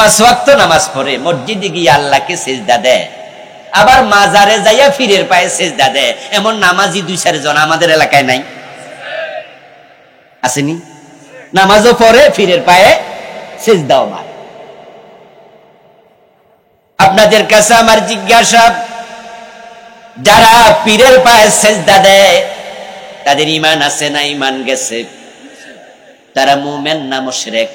5 ওয়াক্ত নামাজ পড়ে, মসজিদে গিয়ে আল্লাহকে সিজদা দেয়, আবার মাজারে যাইয়া ফিরের পায়ে সিজদা দেয়, এমন নামাজি 2-4 জন আমাদের এলাকায় নাই? আসেনি? নামাজও পড়ে, ফিরের পায়ে সিজদাও মারে। আপনাদের কাছে আমার জিজ্ঞাসা, যারা পীরের পায়ে সিজদা দেয় তাদের ঈমান আছে না ঈমান গেছে? তারা মুমিন না মুশরিক?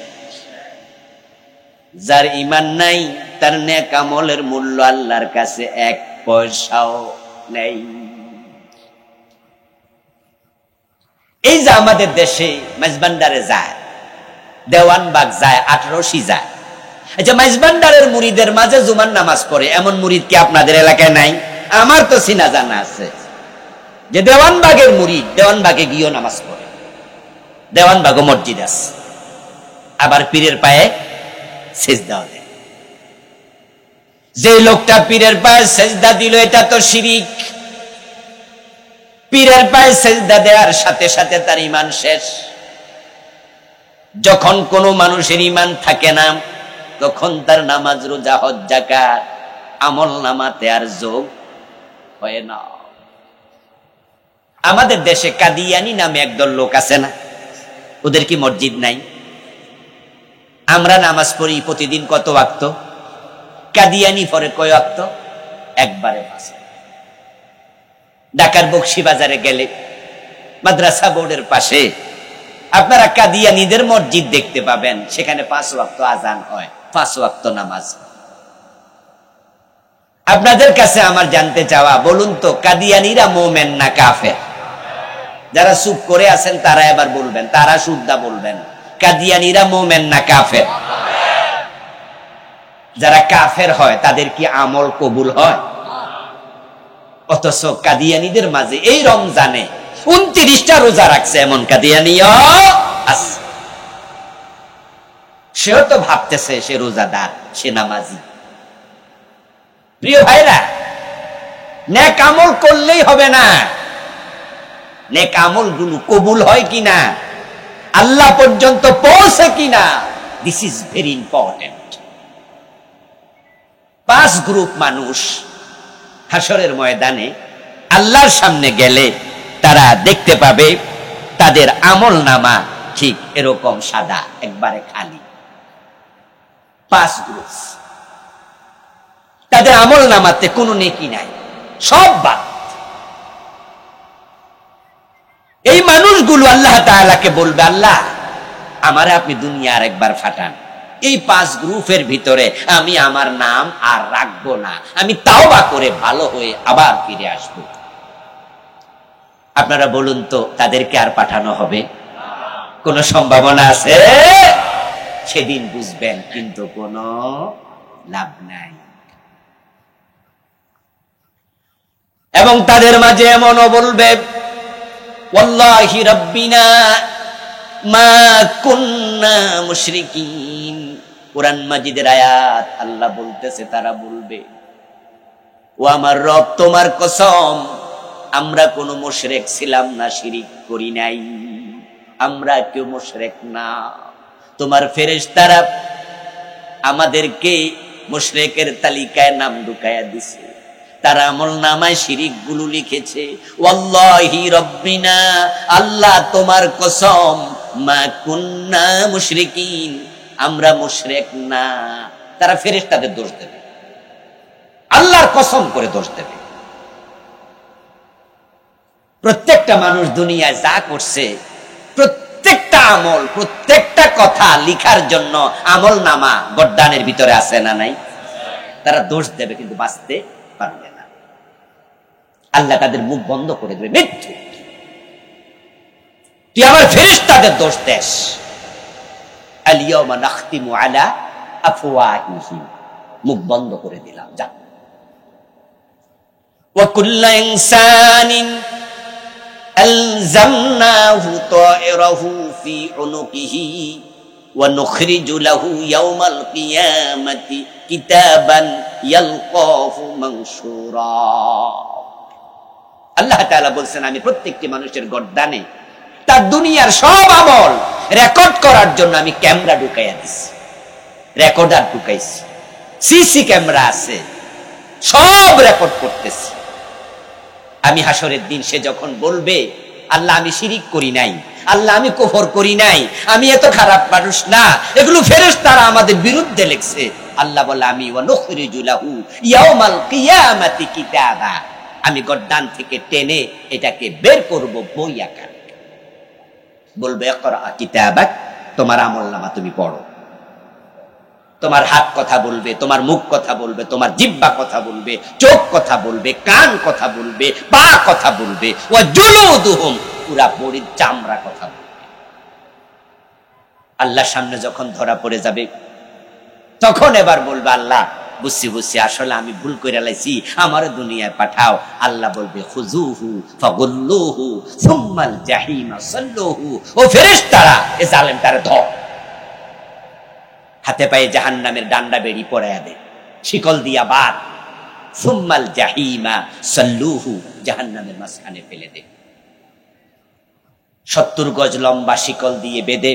যার ঈমান নাই তার নেক আমলের মূল্য আল্লাহর কাছে 1 পয়সাও নেই। এই যে আমাদের দেশে মাইজবান্ডারে যায়, দেওয়ানবাগ যায়, 18 যায়, আচ্ছা মাইজবান্ডারের মুরিদের মাঝে জুমার নামাজ পড়ে এমন মুরিদ কি আপনাদের এলাকায় নাই? আমার তো চিনা জানা আছে যে দেওয়ানবাগের মুরিদ দেওয়ানবাগে গিয়েও নামাজ পড়ে, দেওয়ানবাগও মসজিদ আছে, আবার পীরের পায়ে সিজদা দেয়। যে লোকটা পীরের পায়ে সিজদা দিল এটা তো শিরিক। পীরের পায়ে সিজদা দেওয়ার সাথে সাথে তার ঈমান শেষ। যখন কোনো মানুষের ঈমান থাকে না তখন তার নামাজ, রোজা, হজ, যাকাত আমল নামাতে আর যোগ হয় না। আমাদের দেশে কাদিয়ানি নামে একদল লোক আছে না? ওদের কি মসজিদ নাই? আমরা নামাজ পড়ি প্রতিদিন কত ওয়াক্ত? কাদিয়ানি পড়ে কয় ওয়াক্ত? একবারে 5। ঢাকার বকশীবাজারে গেলে মাদ্রাসা বোর্ডের পাশে আপনারা কাদিয়ানিদের মসজিদ দেখতে পাবেন, সেখানে 5 ওয়াক্ত আজান হয়, 5 ওয়াক্ত নামাজ। আপনাদের কাছে আমার জানতে চাওয়া, বলুন তো কাদিয়ানিরা মুমিন না কাফের? যারা চুপ করে আছেন তারা এবার বলবেন, তারা শুদ্ধা বলবেন, কাদিয়ানিরা মুমিন না কাফের? যারা কাফের হয় তাদের কি আমল কবুল হয়? অথচ কাদিয়ানিদের মাঝে এই রমজানে 29টা রোজা রাখছে এমন কাদিয়ানিও আছে। সেও তো ভাবতেছে সে রোজাদার, সে নামাজি। প্রিয় ভাইরা, নেক আমল করলেই হবে না, নেক আমল গুলো কবুল হয় কিনা, আল্লাহ পর্যন্ত পৌঁছে কিনা, this is very important. 5 group মানুষ হাসরের ময়দানে আল্লাহর সামনে গেলে তারা দেখতে পাবে তাদের আমল নামা ঠিক এরকম সাদা, একবারে খালি। 5 গ্রুপ, তাদের আমল নামাতে কোনো নেকি নাই, সব বাদ। এই মানুষগুলো আল্লাহ তাআলাকে বলবে, আল্লাহ আমারে আপনি দুনিয়ার একবার ফাটান, এই 5 গ্রুপের ভিতরে আমি আমার নাম আর রাখবো না, আমি তাওবা করে ভালো হয়ে আবার ফিরে আসবো। আপনারা বলুন তো তাদেরকে আর পাঠানো হবে? কোন সম্ভাবনা আছে? সেদিন বুঝবেন, কিন্তু কোনো লাভ নাই। এবং তাদের মাঝে এমনও বলবে, ওয়াল্লাহি রাব্বিনা মা কুন্না মুশরিকিন। কোরআন মাজিদের আয়াত, আল্লাহ বলতেছে, তারা বলবে, ও আমার রব তোমার কসম, আমরা কোনো মুশরিক ছিলাম না, শিরিক করি নাই, আমরা কেউ মুশরিক না। তোমার ফেরেশতারা আমাদেরকে মুশরিকের তালিকায় নাম ঢুকায়া দিছে, তারা আমল নামায় শিরিক গুলো লিখেছে। ওয়াল্লাহি রাব্বিনা, আল্লাহ তোমার কসম, মা কুন্না মুশরিকিন, আমরা মুশরিক না। তারা ফেরেশতাদের দোষ দেবে, আল্লাহর কসম করে দোষ দেবে। প্রত্যেকটা মানুষ দুনিয়ায় যা করছে, প্রত্যেকটা আমল, প্রত্যেকটা কথা লিখার জন্য আমল নামা গড্ডানের ভিতরে আছে না নাই? তারা দোষ দেবে কিন্তু বাঁচতে পারবে না। আল্লাহ তাদের মুখ বন্ধ করে দেবে, মৃত্যু, তুই আমার ফেরেশতাদের দোষ দেস। আল-ইয়াওমা নাখতিমু আলা আফওয়াহিহিম, মুখ বন্ধ করে দিলাম, যা। ওয়া কুল্লু ইনসানিন আলজামনাহু তায়রাহু ফি উনুকিহি ওয়া নুখরিজু লাহু ইয়াওমাল কিয়ামাতি কিতাবান ইয়ালকাহু মানশুরা। আল্লাহ তাআলা বলছেন, আমি প্রত্যেকটি মানুষের গর্দানে তার দুনিয়ার সব আমল রেকর্ড করার জন্য আমি ক্যামেরা ঢুকাইয়া দিছি। রেকর্ডার ঢুকাইছি, সিসি ক্যামেরা আছে, সব রেকর্ড করতেছি। আমি হাসরের দিন সে যখন বলবে, আল্লাহ আমি শিরিক করি নাই, আল্লাহ আমি কুফর করি নাই, আমি এত খারাপ মানুষ না, এগুলো ফেরেশতারা আমাদের বিরুদ্ধে লিখছে, আল্লাহ বলে আমি ওয়ানুখরিজু লাহু ইয়াউমাল কিয়ামাতি কিতাবা, আমি গর্দান থেকে টেনে এটাকে বের করব বই আকার। বলবে ইকরা কিতাবাক, তোমার আমলনামা তুমি পড়ো। তোমার হাত কথা বলবে, তোমার মুখ কথা বলবে, তোমার জিহ্বা কথা বলবে, চোখ কথা বলবে, কান কথা বলবে, পা কথা বলবে, ওয়া জুলুদুহুম, পুরা বডির চামড়া কথা বলবে। আল্লাহর সামনে যখন ধরা পড়ে যাবে, তখন এবার বলবে আল্লাহ বুঝছি বুঝছি, আসলে আমি ভুল করে লাইছি, আমার দুনিয়ায় পাঠাও। আল্লাহ বলবে খুযুহু ফাগুল্লুহু সুম্মাল জাহিমা সাল্লুহু, ও ফেরেশতারা এ জালেমটারে ধর, হাতে পায়ে জাহান্নামের ডান্ডা বেড়ি পরাইয়া দে, শিকল দিয়া বাঁধ, সুম্মাল জাহিমা সাল্লুহু, জাহান্নামের মাঝখানে ফেলে দে। 70 গজ লম্বা শিকল দিয়ে বেঁধে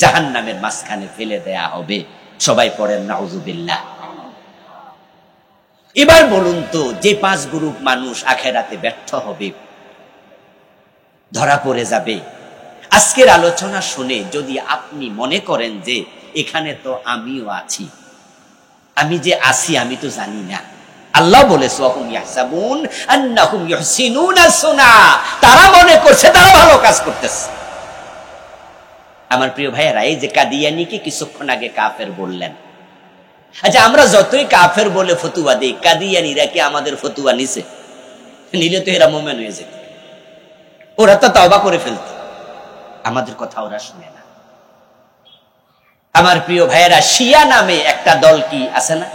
জাহান্নামের মাঝখানে ফেলে দেয়া হবে। সবাই পড়েন নাউযুবিল্লাহ। এবার বলুন তো, যে 5 গ্রুপ মানুষ আখেরাতে ব্যর্থ হবে, ধরা পড়ে যাবে, আজকের আলোচনা শুনে যদি আপনি মনে করেন যে এখানে তো আমিও আছি, আমি যে আছি আমি তো জানি না, আল্লাহ বলেছে ওয়াহুম ইয়াহসাবুন আন্নাহুম ইউহসিনুনা সুনা, তারা মনে করছে তারা ভালো কাজ করতেছে। আমার প্রিয় ভাইয়েরা, এই যে কাদিয়ানীকে কিছুক্ষণ আগে কাফের বললেন, আচ্ছা আমরা যতই কাফের বলে ফতুয়া দেই, কাদিয়ানীরা কি আমাদের ফতুয়া নিছে? নিলে তো এরা মোমেন হয়ে যেত, ওরা তো তওবা করে ফেলত, আমাদের কথা ওরা শুনে না। আমার প্রিয় ভাইয়েরা, শিয়া নামে একটা দল কি আছে না?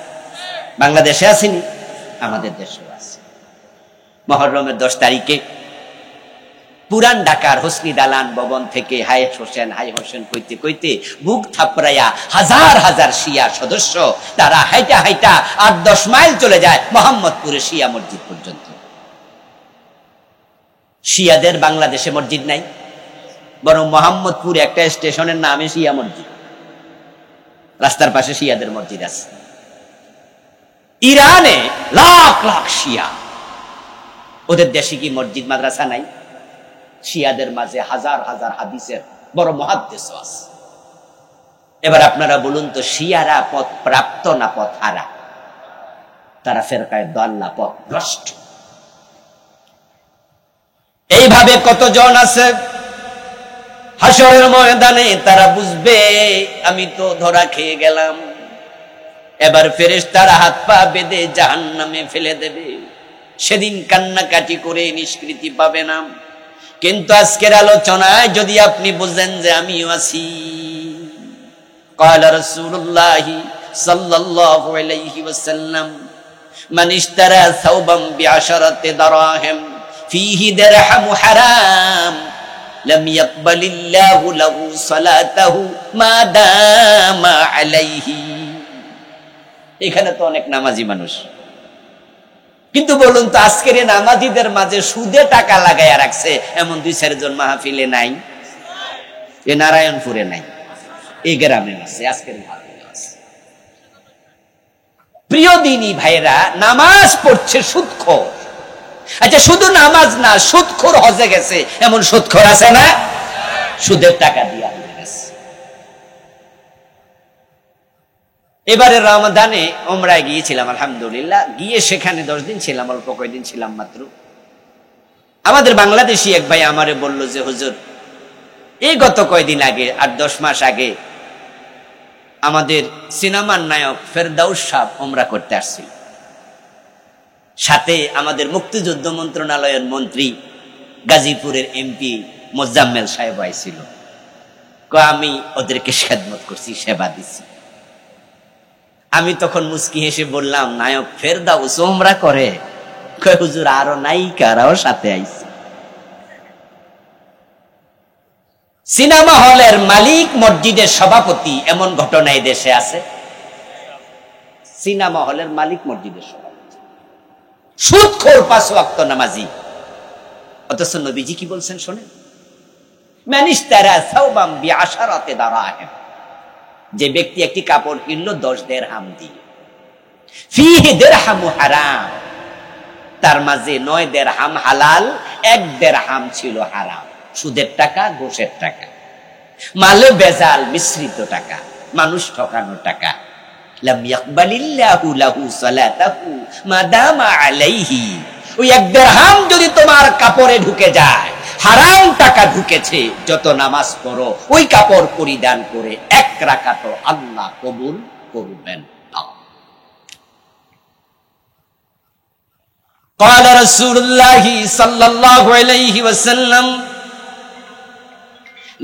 বাংলাদেশে আসেনি, আমাদের দেশেও আছে। মুহররমের 10 তারিখে পুরান ঢাকার হোসনি দালান ভবন থেকে হাই হোসেন কইতে কইতে বুক থাপড়াইয়া হাজার হাজার শিয়া সদস্য, তারা হাইটা হাইটা 8-10 মাইল চলে যায় মোহাম্মদপুরে শিয়া মসজিদ পর্যন্ত। শিয়াদের বাংলাদেশে মসজিদ নাই, বরং মোহাম্মদপুর একটা স্টেশনের নামে শিয়া মসজিদ, রাস্তার পাশে শিয়াদের মসজিদ আছে। ইরানে লাখ লাখ শিয়া, ওদের দেশে কি মসজিদ মাদ্রাসা নাই? শিয়াদের মাঝে হাজার হাজার হাদিসের বড় মুহাদ্দিস আছে। এবার আপনারা বলুন তো, শিয়ারা পথ প্রাপ্ত না পথ হারা? তারা ফেরকায়ে দাল্লা, পথ ভ্রষ্ট। এইভাবে কতজন আছে হাশরের ময়দানে, তারা বুঝবে আমি তো ধরা খেয়ে গেলাম, এবার ফেরেশতারা হাত পা বেঁধে জাহান্নামে ফেলে দেবে। সেদিন কান্নাকাটি করে নিষ্কৃতি পাবে না। কিন্তু আজকের আলোচনায় যদি আপনি বুঝেন যে আমিও আছি, ক্বালা রাসূলুল্লাহ সাল্লাল্লাহু আলাইহি ওয়াসাল্লাম মান ইশতারা সাওবান বিআশারাতি দারাহিম ফীহি দিরহাম হারাম লাম ইয়াকবালিল্লাহু লাহু সালাতাহু মা দামা আলাইহি। এখানে তো অনেক নামাজি মানুষ, কিন্তু বলুন তো আজকের নামাজিদের মাঝে সুদে টাকা লাগাইয়া রাখছে এমন 2-4 জন মাহফিলে নাই? এ নারায়ণপুরে নাই, এই গ্রামে আছে, আজকের মাহফিলে আছে। প্রিয় দিনী ভাইরা, নামাজ পড়ছে সুদখোর। আচ্ছা শুধু নামাজ না, সুদখোর হজে গেছে এমন সুদখোর আছে না? সুদের টাকা দিয়া হয়ে গেছে। এবারে রমাদানে উমরায় গিয়েছিলাম, আলহামদুলিল্লাহ, গিয়ে সেখানে 10 দিন ছিলাম, অল্প কয়েকদিন ছিলাম মাত্র। আমাদের বাংলাদেশি এক ভাই আমারে বলল যে হুজুর, এই গত কয়েকদিন আগে 8-10 মাস আগে আমাদের সিনেমার নায়ক ফেরদাউস সাহেব উমরা করতে আসছিল, সাথে আমাদের মুক্তিযুদ্ধ মন্ত্রণালয়ের মন্ত্রী গাজীপুরের এমপি মোজাম্মেল সাহেব আইছিল। আমি ওদেরকে খেদমত করছি, সেবা দিছি। আমি তখন মুস্কি হেসে বললাম, নায়ক ফেরদাউস উমরা করে? কয় হুজুর আরো নায়িকারাও সাথে আইছে। সিনেমা হলের মালিক মসজিদের সভাপতি, এমন ঘটনা এই দেশে আছে? সিনেমা হলের মালিক মসজিদের সভাপতি, সুদখোর 5 ওয়াক্ত নামাজি। অথচ নবীজি কি বলছেন শোনেন, মান ইশতারা সাওবান বিআশারাতি দারাহিম, যে ব্যক্তি একটি কাপড় কিনলো 10 দিরহাম দিয়ে, ফিহি দিরহামু হারাম, তার মাঝে 9 দিরহাম হালাল, 1 দিরহাম ছিল হারাম, সুদের টাকা, ঘুষের টাকা, মালে বেজাল মিশ্রিত টাকা, মানুষ ঠকানো টাকা। লাম ইয়াকবালিল্লাহু লাহু সালাতাহু মা দামা আলাইহি, ওই 1 দিরহাম যদি তোমার কাপড়ে ঢুকে যায়, হারাম টাকা ঢুকেছে, যত নামাজ পড়ো ওই কাপড় পরিধান করে 1 রাকাতও আল্লাহ কবুল করবেন না। قال رسول الله صلى الله عليه وسلم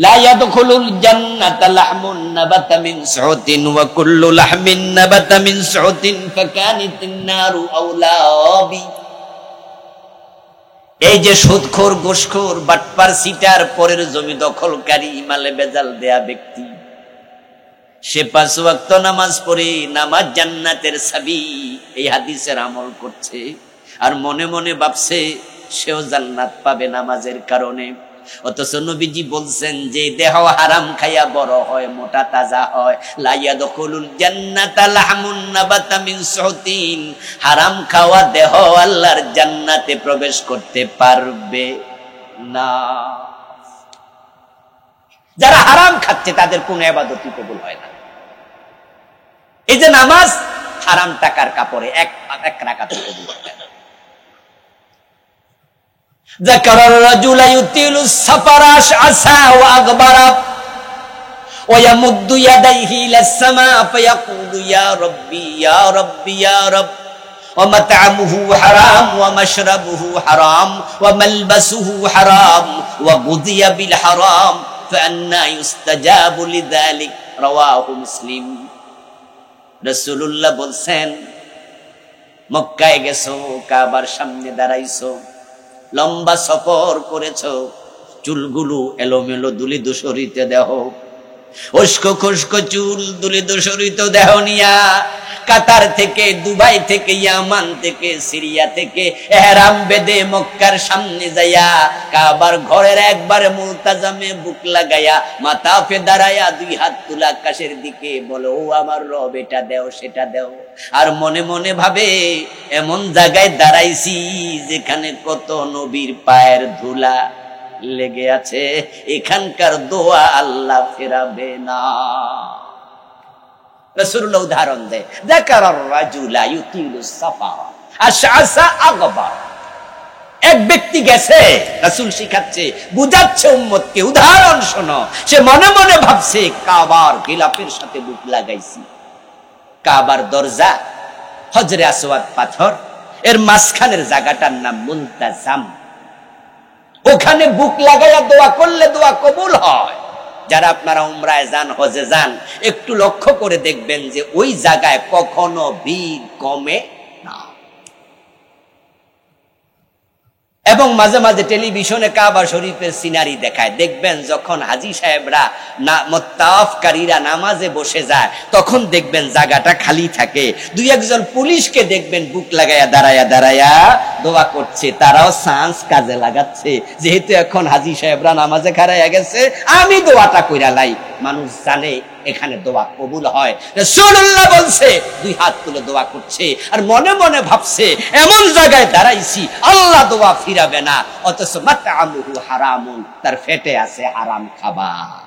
لا يدخل الجنة لحم نبت من سعت وكل لحم نبت من سعت فكانت النار أولى بي। এই যে সুদখোর, ঘুষখোর, বাটপার, সিটার, পরের জমি দখলকারী, মালে বেজাল দেয়া ব্যক্তি, সে 5 ওয়াক্ত নামাজ পড়ে নামাজ জান্নাতের চাবি, এই হাদিসের আমল করছে, আর মনে মনে ভাবছে সেও জান্নাত পাবে নামাজের কারণে। অথচ নবীজি বলছেন যে দেহ হারাম খাইয়া বড় হয়, মোটা তাজা হয়, লা ইয়াদখুলুল জান্নাতা লাহমুন নাবাতা মিন সুহতিন, হারাম খাওয়া দেহ আল্লাহর জান্নাতে প্রবেশ করতে পারবে না। যারা হারাম খাচ্ছে তাদের কোনো ইবাদতই কবুল হয় না। এই যে নামাজ হারাম টাকার কাপড়ে 1 রাকাত কবুল হয় না। ذكر الرجل يطيل السفر أشعثا وأغبر ويمد يديه إلى السماء فيقول يا ربي يا ربي يا رب ومطعمه حرام ومشربه حرام وملبسه حرام وغذي بالحرام فأنى يستجاب لذلك رواه مسلم। রাসূলুল্লাহ বলছেন, মক্কায় গেছো, কাবার সামনে দাঁড়াইছো, লম্বা সফর করেছো, চুলগুলো এলোমেলো দুলি দূষরিত দেহ, উস্কো খুস্কো চুল, দুলি দূষরিত দেহ নিয়া কাতার থেকে, দুবাই থেকে, ইয়ামান থেকে, সিরিয়া থেকে ইহরাম বেঁধে মক্কার সামনে যাইয়া কাবার ঘরের একবারে মুলতাজামে বুক লাগাইয়া মাথা ফে দাঁড়াইয়া 2 হাত তুলা আকাশের দিকে বলো, ও আমার রব, এটা দেও সেটা দেও। আর মনে মনে ভাবে এমন জায়গায় দাঁড়াইছি যেখানে কত নবীর পায়ের ধুলা লেগে আছে, এখানকার দোয়া আল্লাহ ফেরাবে না। রাসূলুল্লাহ উদাহরণ দেয়, যাকারার রাজুলা ইউতিলুস সাফার আশআসা আগবার। এক ব্যক্তি গেছে, রাসূল শিখাচ্ছে, বুঝাচ্ছে উম্মতকে, উদাহরণ শোনো। সে মনে মনে ভাবছে কাবার গিলাফের সাথে বুক লাগাইছি, কাবার দরজা হজরে আসওয়াদ পাথর, এর মাঝখানের জায়গাটার নাম মুলতাজাম, ওখানে বুক লাগাইয়া দোয়া করলে দোয়া কবুল হয়। যারা আপনারা উমরায় যান, হজে যান, একটু লক্ষ্য করে দেখবেন যে ওই জায়গায় কখনো ভিড় কমে না। এবং মাঝে মাঝে টেলিভিশনে কাবা শরীফের সিনারি দেখায়, দেখবেন যখন হাজী সাহেবরা মুত্তাওয়াফকারীরা নামাজে বসে যায়, তখন দেখবেন জায়গাটা খালি থাকে। 2-1 পুলিশকে দেখবেন বুক লাগাইয়া দাঁড়ায়া দাঁড়ায়া দোয়া করছে, তারাও চান্স কাজে লাগাচ্ছে, যেহেতু এখন হাজী সাহেবরা নামাজে খাড়াইয়া গেছে, আমি দোয়াটা কইরা লাই। মানুষ জানে এখানে দোয়া কবুল হয়। রাসূলুল্লাহ বলছে 2 হাত তুলে দোয়া করছে, আর মনে মনে ভাবছে এমন জায়গায় দাঁড়াইছি আল্লাহ দোয়া ফিরাবে না, অথচ মাতআমুহু হারামুন, তার পেটে আছে হারাম খাবার।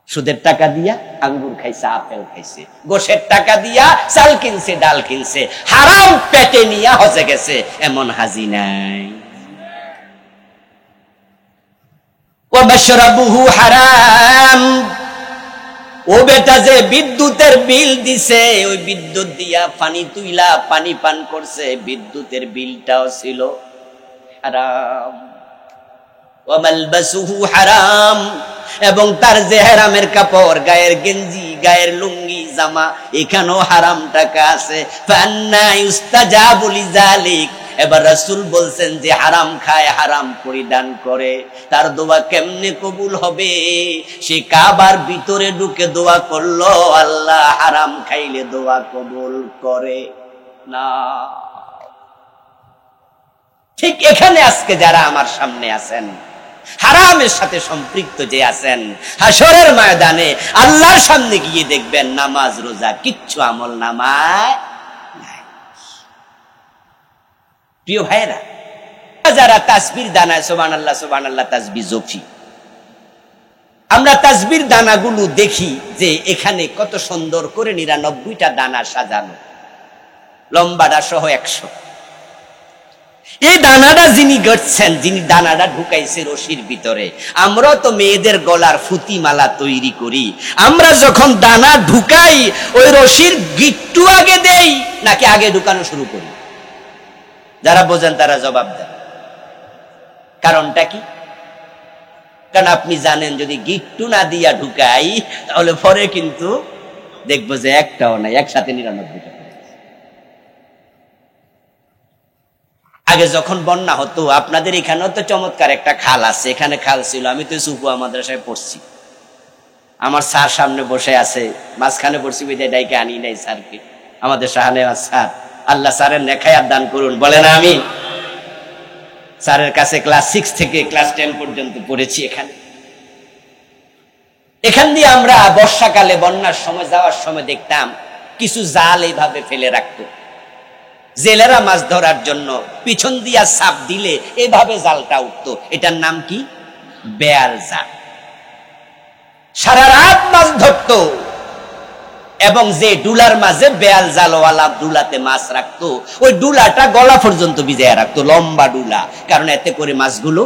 সুদের টাকা দিয়া আঙ্গুর খাইছে, আপেল খাইছে, গোশের টাকা দিয়া চাল কিনছে, ডাল কিনছে, হারাম পেটে নিয়ে হজে গেছে, এমন হাজি নাই। ওয়ামাশরাবুহু হারাম, ও বেটা যে বিদ্যুতের বিল দিছে, ওই বিদ্যুৎ দিয়া পানি তুইলা পানি পান করছে, বিদ্যুতের বিলটাও ছিল হারাম। ওয়ামালবাসুহু হারাম, এবং তার যে হারামের কাপড়, গায়ের গেঞ্জি, গায়ের লুঙ্গি, জামা, এখানেও হারাম টাকা আছে। ফান্না ইউস্তাজাবু লিযালিক, এবার রাসূল বলছেন যে হারাম খায়, হারাম পরিধান করে, তার দোয়া কেমনে কবুল হবে? সে কাবার ভিতরে ঢুকে দোয়া করলো, আল্লাহ হারাম খাইলে দোয়া কবুল করে না। ঠিক এখানে আজকে যারা আমার সামনে আছেন, হারামের সাথে সম্পৃক্ত যে আছেন, হাসরের ময়দানে আল্লাহর সামনে গিয়ে দেখবেন নামাজ রোজা কিচ্ছু আমল নামায় নাই। প্রিয় ভাইরা, যারা তাসবির দানায় সুবহানাল্লাহ সুবহানাল্লাহ তাসবিহ জপি, আমরা তাসবির দানাগুলো দেখি যে এখানে কত সুন্দর করে 99টা দানা সাজানো, লম্বাটা সহ 100। এই দানাটা যিনি গড়ছেন, যিনি দানাটা ঢুকাইছে রশির ভিতরে, আমরা তো মেয়েদের গলার ফুতিমালা তৈরি করি, আমরা যখন দানা ঢুকাই ওই রশির গিট্টু আগে দেই নাকি আগে ঢুকানো শুরু করি? যারা বোঝেন তারা জবাব দেন। কারণটা কি? কারণ আপনি জানেন যদি গিট্টু না দিয়া ঢুকাই তাহলে পরে কিন্তু দেখবো যে একটাও নাই, একসাথে 99টা। আগে যখন বন্যা হতো, আপনাদের এখানেও তো চমৎকার একটা খাল আছে, এখানে খাল ছিল, আমি তো সুপুয়া মাদ্রাসায় পড়ছি, আমার স্যার সামনে বসে আছে, মাঝখানে পড়ছি বিদায় ডাইকে আনি নাই স্যারকে, আমাদের শাহানে স্যার, আল্লাহ স্যারের নেখায়াত দান করুন, বলে না আমি স্যারের কাছে ক্লাস 6 থেকে ক্লাস 10 পর্যন্ত পড়েছি। এখান দিয়ে আমরা বর্ষাকালে বন্যার সময় যাওয়ার সময় দেখতাম কিছু জাল এইভাবে ফেলে রাখতো, জেলেরা মাছ ধরার জন্য পিছন দিয়া চাপ দিলে এভাবে জালটা উঠতো। এটার নাম কি? বেয়াল জাল। সারা রাত মাছ ধরতো এবং যে ডুলার মাঝে বেয়াল জালওয়ালা ডুলাতে মাছ রাখতো, ওই ডুলাটা গলা পর্যন্ত ভিজাইয়া রাখতো, লম্বা ডুলা, কারণ এতে করে মাছগুলো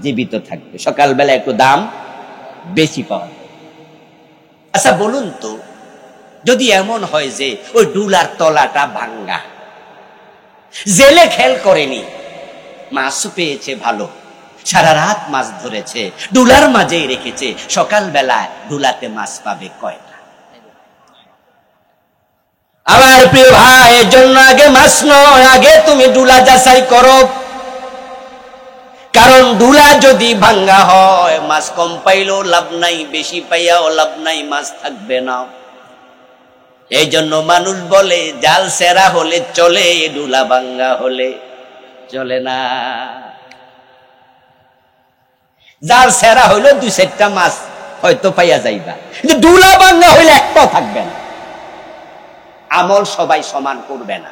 জীবিত থাকবে, সকালবেলা একটু দাম বেশি পাওয়া যায়। আচ্ছা বলুন তো, যদি এমন হয় যে ওই ডুলার তলাটা ভাঙ্গা, জেলে খেল করেনি, মাছও পেয়েছে ভালো, সারা রাত মাছ ধরেছে, ডুলার মাঝেই রেখেছে, সকালবেলায় ডুলাতে মাছ পাবে কয়টা? আমার প্রিয় ভাই, এর জন্য আগে মাছ নয়, আগে তুমি ডুলা যাচাই করো, কারণ ডুলা যদি ভাঙ্গা হয় মাছ কম পাইলেও লাভ নাই, বেশি পাইয়াও লাভ নাই, মাছ থাকবে না। এই জন্য মানুষ বলে জাল সেরা হলে চলে, ডুলা ভাঙ্গা হলে চলে না। জাল সেরা হইলো 2-4টা মাছ হয়তো পাইয়া যাইবা, কিন্তু ডুলা ভাঙ্গা হইলে একটাও থাকবে না। আমল সবাই সমান করবে না,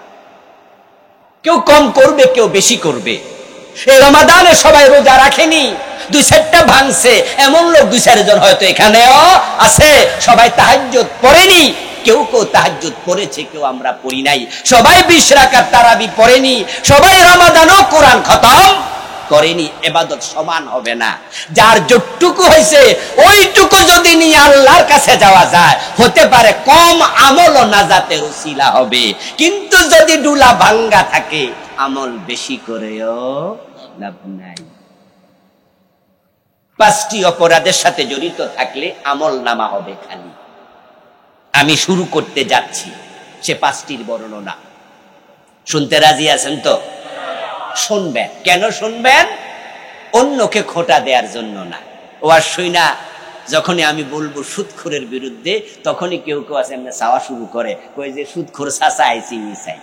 কেউ কম করবে, কেউ বেশি করবে। এই রমাদানে সবাই রোজা রাখেনি, 2-4টা ভাঙছে, এমন লোক 2-4 জন হয়তো এখানেও আছে, সবাই তাহাজ্জুদ পড়েনি, কেউ কেউ তাহাজ্জুদ পড়েছে, কেউ আমরা পড়ি নাই, সবাই 20 রাকাত তারাবি পড়েনি, সবাই রমাদানও কোরআন খতম করেনি। ইবাদত সমান হবে না, যার যতটুকু হয়েছে ওইটুকু যদি নিয়ে আল্লাহর কাছে যাওয়া যায়, হতে পারে কম আমল ও নাজাতের উসিলা হবে, কিন্তু যদি ডুলা ভাঙ্গা থাকে আমল বেশি করেও লাভ নাই। 5টি অপরাধের সাথে জড়িত থাকলে আমল নামা হবে খালি। আমি শুরু করতে যাচ্ছি সে 5টির বর্ণনা, শুনতে রাজি আছেন তো? শুনবেন। কেন শুনবেন? অন্যকে খোঁটা দেওয়ার জন্য না। ও আর শুই না, যখনই আমি বলবো সুদখোরের বিরুদ্ধে, তখনই কেউ কেউ আছে এমনি চাওয়া শুরু করে, কই যে সুদখোর চাচা আইসি মিসাই।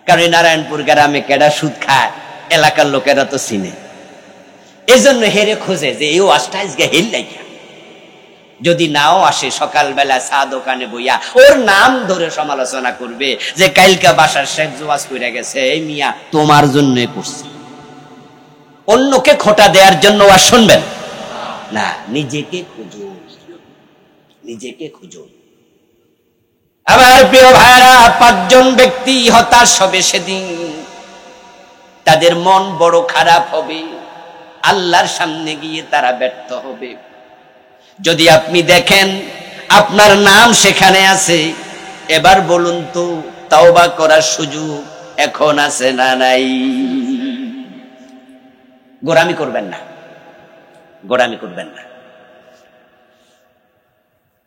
কারণ নারায়ণপুর গ্রামে কেডা সুদ খায় এলাকার লোকেরা তো চিনে, এজন্য হেরে খোঁজে যে এই ওয়াজটা আজকে হেল লাইকা, যদি নাও আসে সকালবেলা চা দোকানে বইয়া ওর নাম ধরে সমালোচনা করবে যে কালকা বাসার শেখ ওয়াজ কইরা গেছে, এই মিয়া তোমার জন্য করছে। অন্যকে খোঁটা দেওয়ার জন্য ওয়াজ শুনবেন না, নিজেকে খুঁজুন, নিজেকে খুঁজুন। আমার প্রিয় ভাইরা, 5 জন ব্যক্তি হতাশ হবে সেদিন, তাদের মন বড় খারাপ হবে, আল্লাহর সামনে গিয়ে তারা ব্যর্থ হবে। যদি আপনি দেখেন আপনার নাম সেখানে আছে, এবার বলুন তো তাওবা করার সুযোগ এখন আছে না নাই? গোরামি করবেন না, গোরামি করবেন না।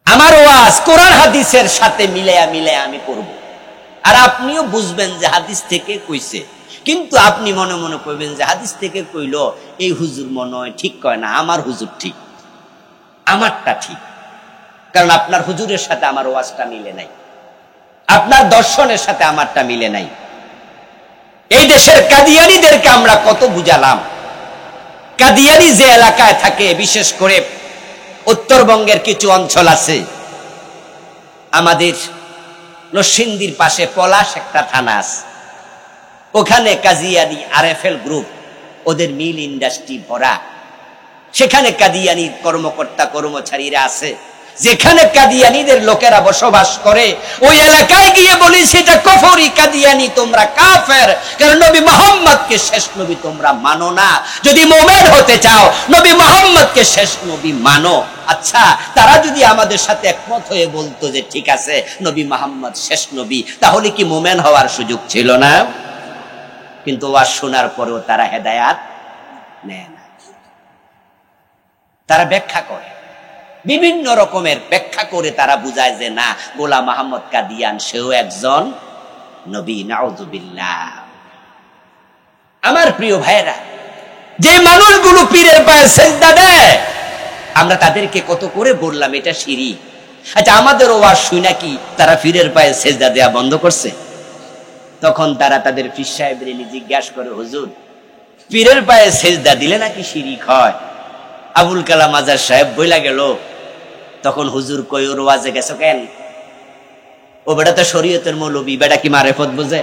আমার ওয়াজ কোরআন হাদিসের সাথে মিলায়া মিলায়া আমি করব, আর আপনিও বুঝবেন যে হাদিস থেকে কইছে, কিন্তু আপনি মনে মনে কইবেন যে হাদিস থেকে কইলো এই হুজুর মনে হয় ঠিক কয় না, আমার হুজুর ঠিক, আমারটা ঠিক। কারণ আপনার হুজুরের সাথে আমার ওয়াজটা মিলে নাই, আপনার দর্শনের সাথে আমারটা মিলে নাই। এই দেশের কাদিয়ানীদেরকে আমরা কত বুঝালাম, কাদিয়ানি যে এলাকায় থাকে, বিশেষ করে উত্তরবঙ্গের কিছু অঞ্চল আছে, আমাদের নরসিংদীর পাশে পলাশ একটা থানা আছে, ওখানে কাদিয়ানি আরএফএল গ্রুপ, ওদের মিল ইন্ডাস্ট্রি ভরা। সেখানে কাদিয়ানি কর্মকর্তা কর্মচারীরা আছে। যেখানে কাদিয়ানিদের লোকেরা বসবাস করে, ওই এলাকায় গিয়ে বলি সেটা কুফরি, কাদিয়ানি তোমরা কাফের, কারণ নবী মুহাম্মদকে শেষ নবী তোমরা মানো না। যদি মুমিন হতে চাও নবী মুহাম্মদকে শেষ নবী মানো। আচ্ছা, তারা যদি আমাদের সাথে একমত হয়ে বলতো যে ঠিক আছে নবী মুহাম্মদ শেষ নবী, তাহলে কি মুমিন হওয়ার সুযোগ ছিল না? কিন্তু ওয়াজ শোনার পরেও তারা হেদায়াত নেয় না। তারা ব্যাখ্যা করে, বিভিন্ন রকমের ব্যাখ্যা করে তারা বুঝায় যে না, গোলাম মোহাম্মদ কাদিয়ান সেও একজন নবী। নাউযুবিল্লাহ। আমার প্রিয় ভাইয়েরা, যে মানুষগুলো পীরের পায়ে সিজদা দেয়, আমরা তাদেরকে কত করে বললাম এটা শিরক। আচ্ছা, আমাদের ওয়াজ শুনে কি তারা পীরের পায়ে সিজদা দেয়া বন্ধ করছে? তখন তারা তাদের পীর সাহেবের জিজ্ঞাসা করে, হুজুর পীরের পায়ে সিজদা দিলে নাকি শিরক হয়? আবুল কালাম আজাদ সাহেব বইলা গেল। তখন হুজুর কই, ওর ওয়াজে গেছো কেন? ও বেটা তো শরীয়তের মৌলবী, বেটা কি মারেফত বোঝে?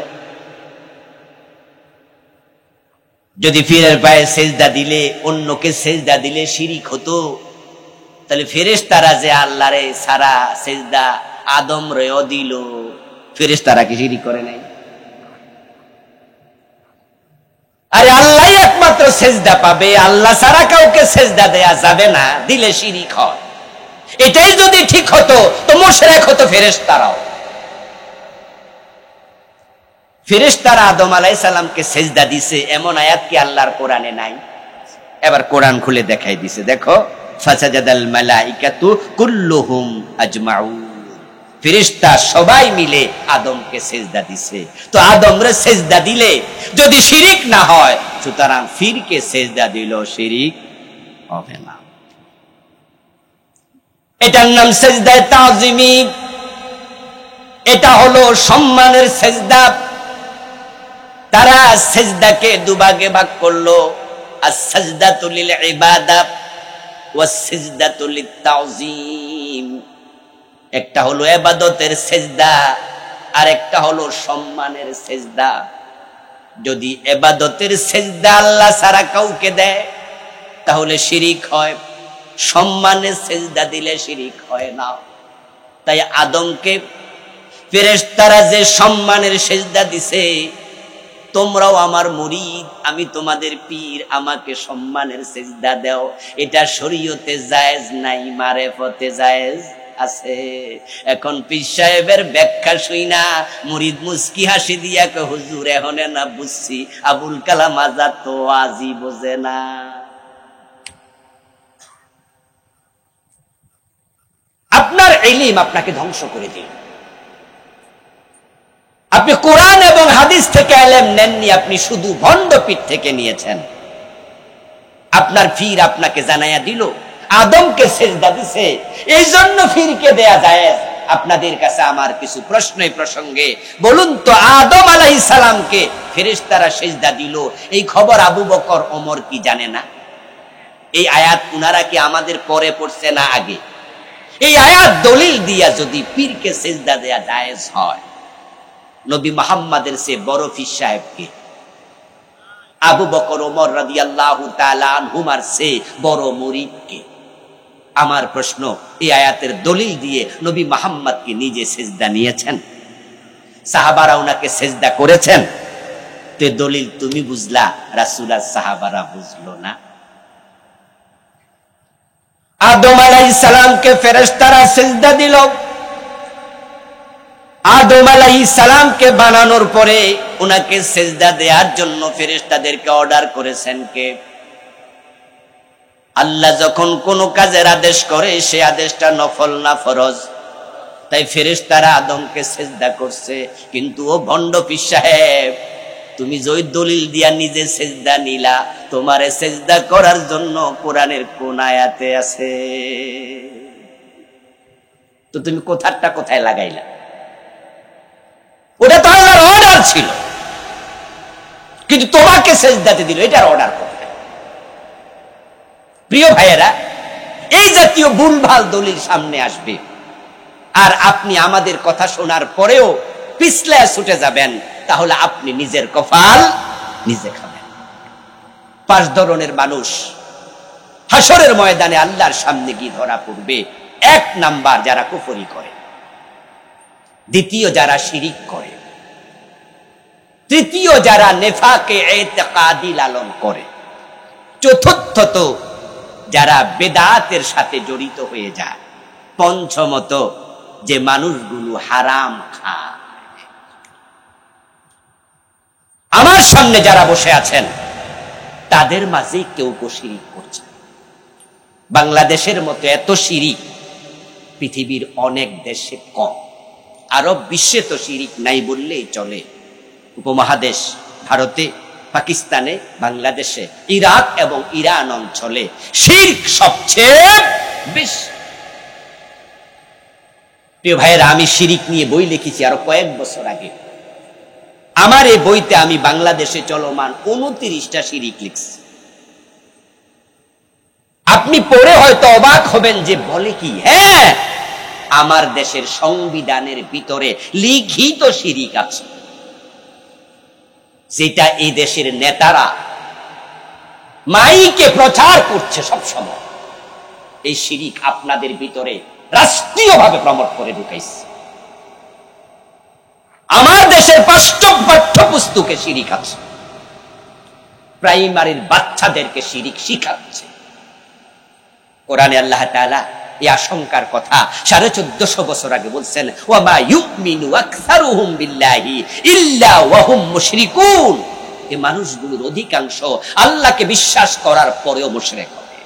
যদি পীরের পায়ে সিজদা দিলে, অন্যকে সিজদা দিলে শিরক হতো, তাহলে ফেরেশতারা যে আল্লাহরে সারা সিজদা আদম রেও দিল, ফেরেশতারা কি শিরক করে নাই? আরে আল্লাহ একমাত্র সিজদা পাবে, আল্লাহ ছাড়া কাউকে সিজদা দেয়া যাবে না, দিলে শিরক হয়। এটাই যদি ঠিক হতো তো মুশরিক হতো ফেরেশতারাও। ফেরেশতারা আদম আলাইহিস সালামকে সিজদা দিছে, এমন আয়াত কি আল্লাহর কোরআনে নাই? এবার কোরআন খুলে দেখাই দিছে, দেখো, ফাসাজাদাল মালাইকাতু কুল্লুহুম আজমাউন। ফেরেশতা সবাই মিলে আদমকে সিজদা দিছে। তো আদমরে সিজদা দিলে যদি শিরক না হয়, সুতরাং ফিরকে সিজদা দিল শিরক হবে না। এটার নাম সিজদায়ে তাজিমি। এটা হলো সম্মানের সিজদা। তারা সিজদাকে দুভাগে ভাগ করলো, আস-সাজদাতু লিল ইবাদা ওয়াস সিজদাতু লিত তাজিম। একটা হলো ইবাদতের সিজদা, আর একটা হলো সম্মানের সিজদা। যদি ইবাদতের সিজদা আল্লাহ ছাড়া কাউকে দেয় তাহলে শিরক হয়, সম্মানের সিজদা দিলে শিরক হয় না। তাই আদমকে ফেরেশতারা যে সম্মানের সিজদা দিছে, তোমরাও আমার মুরিদ, আমি তোমাদের পীর, আমাকে সম্মানের সিজদা দাও, এটা শরীয়তে জায়েজ নাই, মারেফতে জায়েজ আছে। এখন পীর সাহেবের ব্যাখ্যা শুইনা মুরিদ মুস্কি হাসি দিয়া কে, হুজুর এখনে না বুঝছি, আবুল কালাম আজাদ তো আজি বোঝে না। আপনার ইলম আপনাকে ধ্বংস করে দিল। আপনি কোরআন এবং হাদিস থেকে ইলম নেননি, আপনি শুধু ভণ্ড পীর থেকে নিয়েছেন। আপনার পীর আপনাকে জানাইয়া দিল আদমকে সিজদা দিছে, এই জন্য পীরকে দেয়া জায়েজ। আপনাদের কাছে আমার কিছু প্রশ্ন এই প্রসঙ্গে, বলুন তো, আদম আলাইহিস সালামকে ফেরেশতারা সিজদা দিল, এই খবর আবু বকর ওমর কি জানে না? এই আয়াত উনারা কি আমাদের পরে পড়ছে না আগে? এই আয়াত দলিল দিয়া যদি পীরকে সিজদা দেয়া জায়েজ হয়, নবী মুহাম্মাদের চেয়ে বড় পীর সাহেবকে, আবু বকর ওমর রাদিয়াল্লাহু তাআলা আনহুমার চেয়ে বড় মুরিদকে? আমার প্রশ্ন, এই আয়াতের দলিল দিয়ে নবী মুহাম্মদ কি নিজে সিজদা নিয়েছেন? সাহাবারা উনাকে সিজদা করেছেন? তো দলিল তুমি বুঝলা, রাসূল আর সাহাবারা বুঝলো না। আদম আলাইহিস সালামকে ফেরেশতারা সিজদা দিল। আদম আলাইহিস সালামকে বানানোর পরে উনাকে সিজদা দেওয়ার জন্য ফেরেশতাদেরকে অর্ডার করেছেন কে? আল্লাহ যখন কোন কাজের আদেশ করে, সে আদেশটা নফল না ফরজ। তাই ফেরেশতারা আদমকে সিজদা করছে। কিন্তু ও ভণ্ড পীর সাহেব, তুমি যে দলিল দিয়া নিজে সিজদা নিলা, তোমারে সিজদা করার জন্য কোরআনের কোন আয়াতে আছে? তো তুমি কোথারটা কোথায় লাগাইলা? ওটা তো আল্লাহর অর্ডার ছিল, কিন্তু তোমাকে সিজদাতে দিল, এটার অর্ডার কোথায়? প্রিয় ভাইয়েরা, এই জাতীয় ভুলভাল দলিল সামনে আসবে, আর আপনি আমাদের কথা শোনার পরেও পিছলে ছুটে যাবেন, তাহলে আপনি নিজের কপাল নিজে খাবেন। 5 ধরনের মানুষ হাসরের ময়দানে আল্লাহর সামনে গিয়ে ধরা পড়বে। 1 নাম্বার, যারা কুফরি করে। 2য়, যারা শিরিক করে। 3য়, যারা নেফাকে ইতিকাদি লালন করে। 4র্থত, যারা বেদাতের সাথে জড়িত হয়ে যায়। 5মত, যে মানুষগুলো হারাম খায়। আমার সামনে যারা বসে আছেন তাদের মাঝে কেউ শিরিক করছে। বাংলাদেশের মতো এত শিরিক পৃথিবীর অনেক দেশে কম। আরব বিশ্বে তো শিরিক নাই বললেই চলে। উপমহাদেশ ভারতে, পাকিস্তানে, বাংলাদেশে, ইরাক এবং ইরান অঞ্চলে শিরক সবচেয়ে বেশি। প্রিয় ভাইয়েরা, আমি শিরিক নিয়ে বই লিখেছি আরো কয়েক বছর আগে। আমার এই বইতে আমি বাংলাদেশে চলমান 29টা শিরিক লিখছি। আপনি পড়ে হয়তো অবাক হবেন যে বলে কি, হ্যাঁ, আমার দেশের সংবিধানের ভিতরে লিখিত শিরিক আছে, যেটা এই দেশের নেতারা মাইকে প্রচার করছে সব সময়। এই শিরিক আপনাদের ভিতরে রাষ্ট্রীয়ভাবে প্রমোট করে ঢুকাইছে। আমার দেশের পাঠ্যপুস্তকে শিরিক আছে, প্রাইমারির বাচ্চাদেরকে শিরিক শিখাচ্ছে। কোরআনে আল্লাহ তাআলা এই আশঙ্কার কথা 1450 বছর আগে বলছেন, ওয়া মা ইউমিনু আকসারুহুম বিল্লাহি ইল্লা ওয়া হুম মুশরিকুন। এই মানুষগুলোর অধিকাংশ আল্লাহকে বিশ্বাস করার পরেও মুশরিক হবে।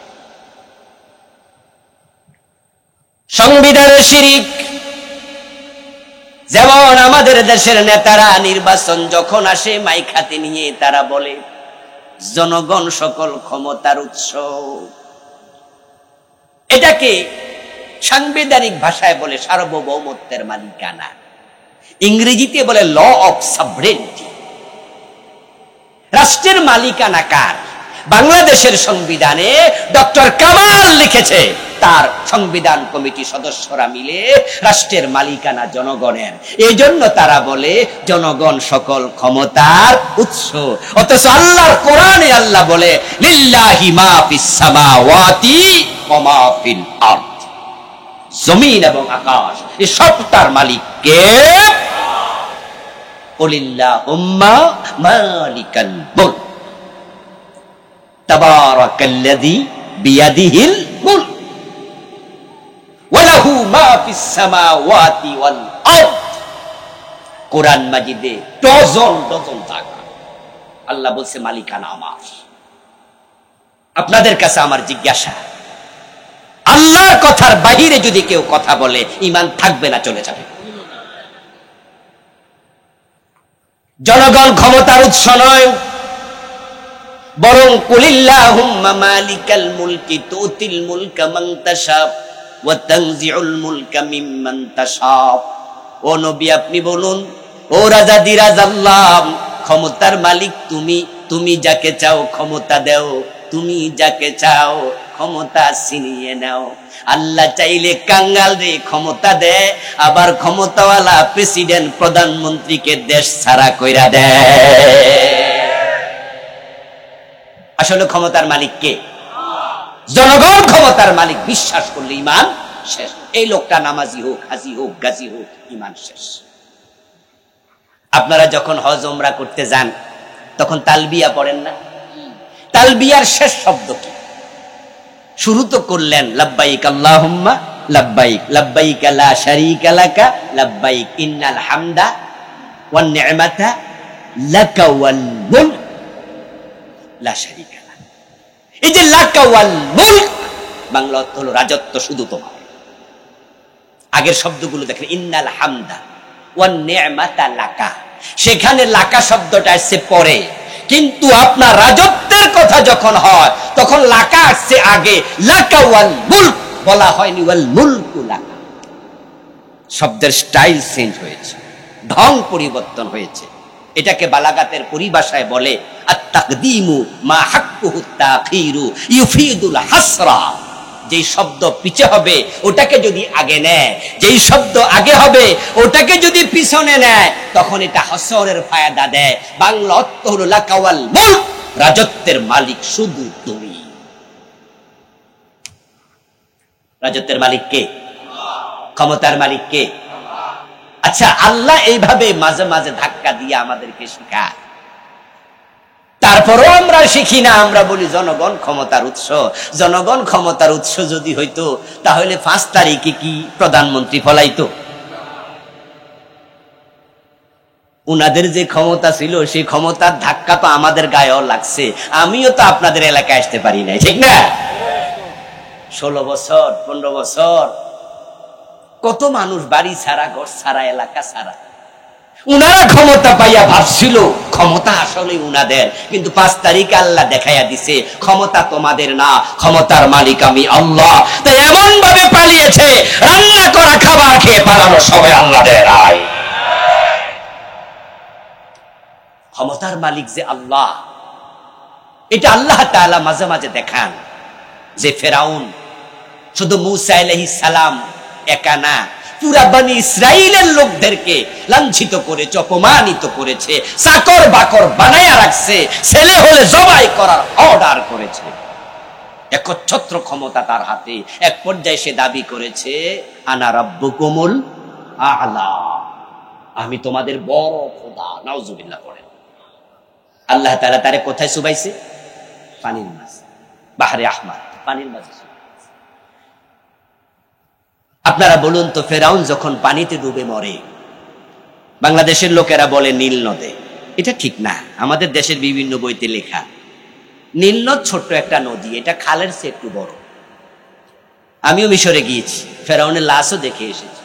সংবিধানের শিরিক, যেমন আমাদের দেশের নেতারা নির্বাচন যখন আসে মাইক হাতে নিয়ে তারা বলে জনগণ সকল ক্ষমতার উৎস। এটাকে সাংবিধানিক ভাষায় বলে সার্বভৌমত্বের মালিকানা, ইংরেজিতে বলে ল অফ সভরেনিটি। রাষ্ট্রের মালিকানা কার? বাংলাদেশের সংবিধানে ডক্টর কামাল লিখেছে, তার সংবিধান কমিটি সদস্যরা মিলে রাষ্ট্রের মালিকানা জনগণের। এই জন্য তারা বলে জনগণ সকল ক্ষমতার উৎস। অথচ আল্লাহর কোরআনে আল্লাহ বলে লিল্লাহি মা ফিস সামাওয়াতি ওয়া মা ফিল আরদ। জমিন এবং আকাশ এই সবটার মালিক কে? কুলিল্লাহুম্মা মালিকাল মুলক তাবারাকাল্লাযী বিয়াদিহিল মুলক ওয়া লাহু মা ফিস সামাওয়াতি ওয়াল আরদ। কোরআন মাজিদে ডজন ডজন জায়গা আল্লাহ বলছে মালিকানা আমার। আপনাদের কাছে আমার জিজ্ঞাসা, আল্লাহর কথার বাহিরে যদি কেউ কথা বলে ঈমান থাকবে না, চলে যাবে। জনগণ ক্ষমতার উৎস নয়, বরং কুলিল্লাহুম্মা মালিকাল মুলকি তুতিল মুলকা মান তাশা ওয়া তানজিউল মুলকা মিম্মান তাশা। ও নবী, আপনি বলুন, ও রাজাদিরাজ আল্লাহ, ক্ষমতার মালিক তুমি, তুমি যাকে চাও ক্ষমতা দাও, তুমি যাকে চাও ক্ষমতা ছিনিয়ে নাও। আল্লাহ চাইলে কাঙ্গাল রে ক্ষমতা দেয়, আবার ক্ষমতাওয়ালা প্রেসিডেন্ট প্রধানমন্ত্রীকে দেশ ছাড়া কইরা দেয়। আসলে ক্ষমতার মালিক কে? জনগণ ক্ষমতার মালিক। বিশ্বাস করলে ঈমান শেষ। এই লোকটা নামাজি হোক, হাজি হোক, গাজী হোক, ঈমান শেষ। আপনারা যখন হজ ওমরা করতে যান তখন তালবিয়া পড়েন না? তালবিয়ার শেষ শব্দ কি? শুরু তো করলেন লাব্বাইক আল্লাহুম্মা লাব্বাইক, লাব্বাইক লা শারীকা লাকা লাব্বাইক, ইন্নাল হামদা ওয়ান নি'মাতা লাকা ওয়াল মুলক লা শারীকা লাক। এই যে লাকা ওয়াল মুলক, বাংলা অর্থ হলো রাজত্ব শুধু তোমার। আগের শব্দগুলো দেখেন, ইন্নাল হামদা ওয়ান নি'মাতা লাকা, সেখানে লাকা শব্দটা আসছে পরে, কিন্তু আপনার রাজত্বের কথা যখন হয় তখন লাকা আসছে আগে। লাকা ওয়াল মুলক বলা হয়নি ওয়াল মুলকু লাকা। শব্দের স্টাইল চেঞ্জ হয়েছে, ঢং পরিবর্তন হয়েছে। এটাকে বালাগাতের পরিভাষায় বলে তাকদীমু মা হাক্কুহু তাখিরু ইউফিদুল হাসরা। যেই শব্দ পিছে হবে ওটাকে যদি আগে নেয়, যেই শব্দ আগে হবে ওটাকে যদি পিছনে নেয়, তখন এটা হাসরের ফায়দা দেয়। বাংলা অর্থ হলো লাকাওয়াল মুলক, রাজত্বের মালিক শুধু তুমি। রাজত্বের মালিক কে? ক্ষমতার মালিক কে? আচ্ছা, আল্লাহ এইভাবে মাঝে মাঝে ধাক্কা দিয়ে আমাদেরকে শেখায়, তারপরও আমরা শিখি না। আমরা বলি জনগণ ক্ষমতার উৎস। জনগণ ক্ষমতার উৎস যদি হইতো তাহলে 5 তারিখে কি প্রধানমন্ত্রী ফলাইতো? উনাদের যে ক্ষমতা ছিল সেই ক্ষমতার ধাক্কা তো আমাদের গায়েও লাগছে। আমিও তো আপনাদের এলাকায় আসতে পারি নাই, ঠিক না? 16 বছর 15 বছর কত মানুষ বাড়ি ছাড়া, ঘর ছাড়া, এলাকা ছাড়া। উনারা ক্ষমতা পাইয়া ভাবছিল ক্ষমতা আসলে উনাদের, কিন্তু 5 তারিখে আল্লাহ দেখাইয়া দিছে ক্ষমতা তোমাদের না, ক্ষমতার মালিক আমি আল্লাহ। তাই এমন ভাবে পালিয়েছে, রান্না করা খাবার খেয়ে পালানো সবাই আল্লাহর আয়। ক্ষমতার মালিক যে আল্লাহ, এটা আল্লাহ তাআলা মাঝে মাঝে দেখান। যে ফেরাউন শুধু মূসা আলাইহিস সালাম একা না, পুরা বনি ইসরাইলের লোকদেরকে লাঞ্ছিত করেছে, অপমানিত করেছে, চাকর বাকর বানায়া রাখছে, ছেলে হলে জবাই করার অর্ডার করেছে। একচ্ছত্র ক্ষমতা তার হাতে। এক পর্যায়ে সে দাবি করেছে আনা রাব্বুকুমুল আ'লা, আমি তোমাদের বড় খোদা। নাউজুবিল্লাহ পড়েন। আল্লাহ তাআলা তারে কোথায় সুবাইছে? পানির মাঝে, বাহরে আহমার, পানির মাঝে। আপনারা বলুন তো, ফেরাউন যখন পানিতে ডুবে মরে, বাংলাদেশের লোকেরা বলে নীল নদে। এটা ঠিক না। আমাদের দেশের বিভিন্ন বইতে লেখা নীল নদ ছোট্ট একটা নদী, এটা খালের চেয়ে একটু বড়। আমিও মিশরে গিয়েছি, ফেরাউনের লাশও দেখে এসেছি।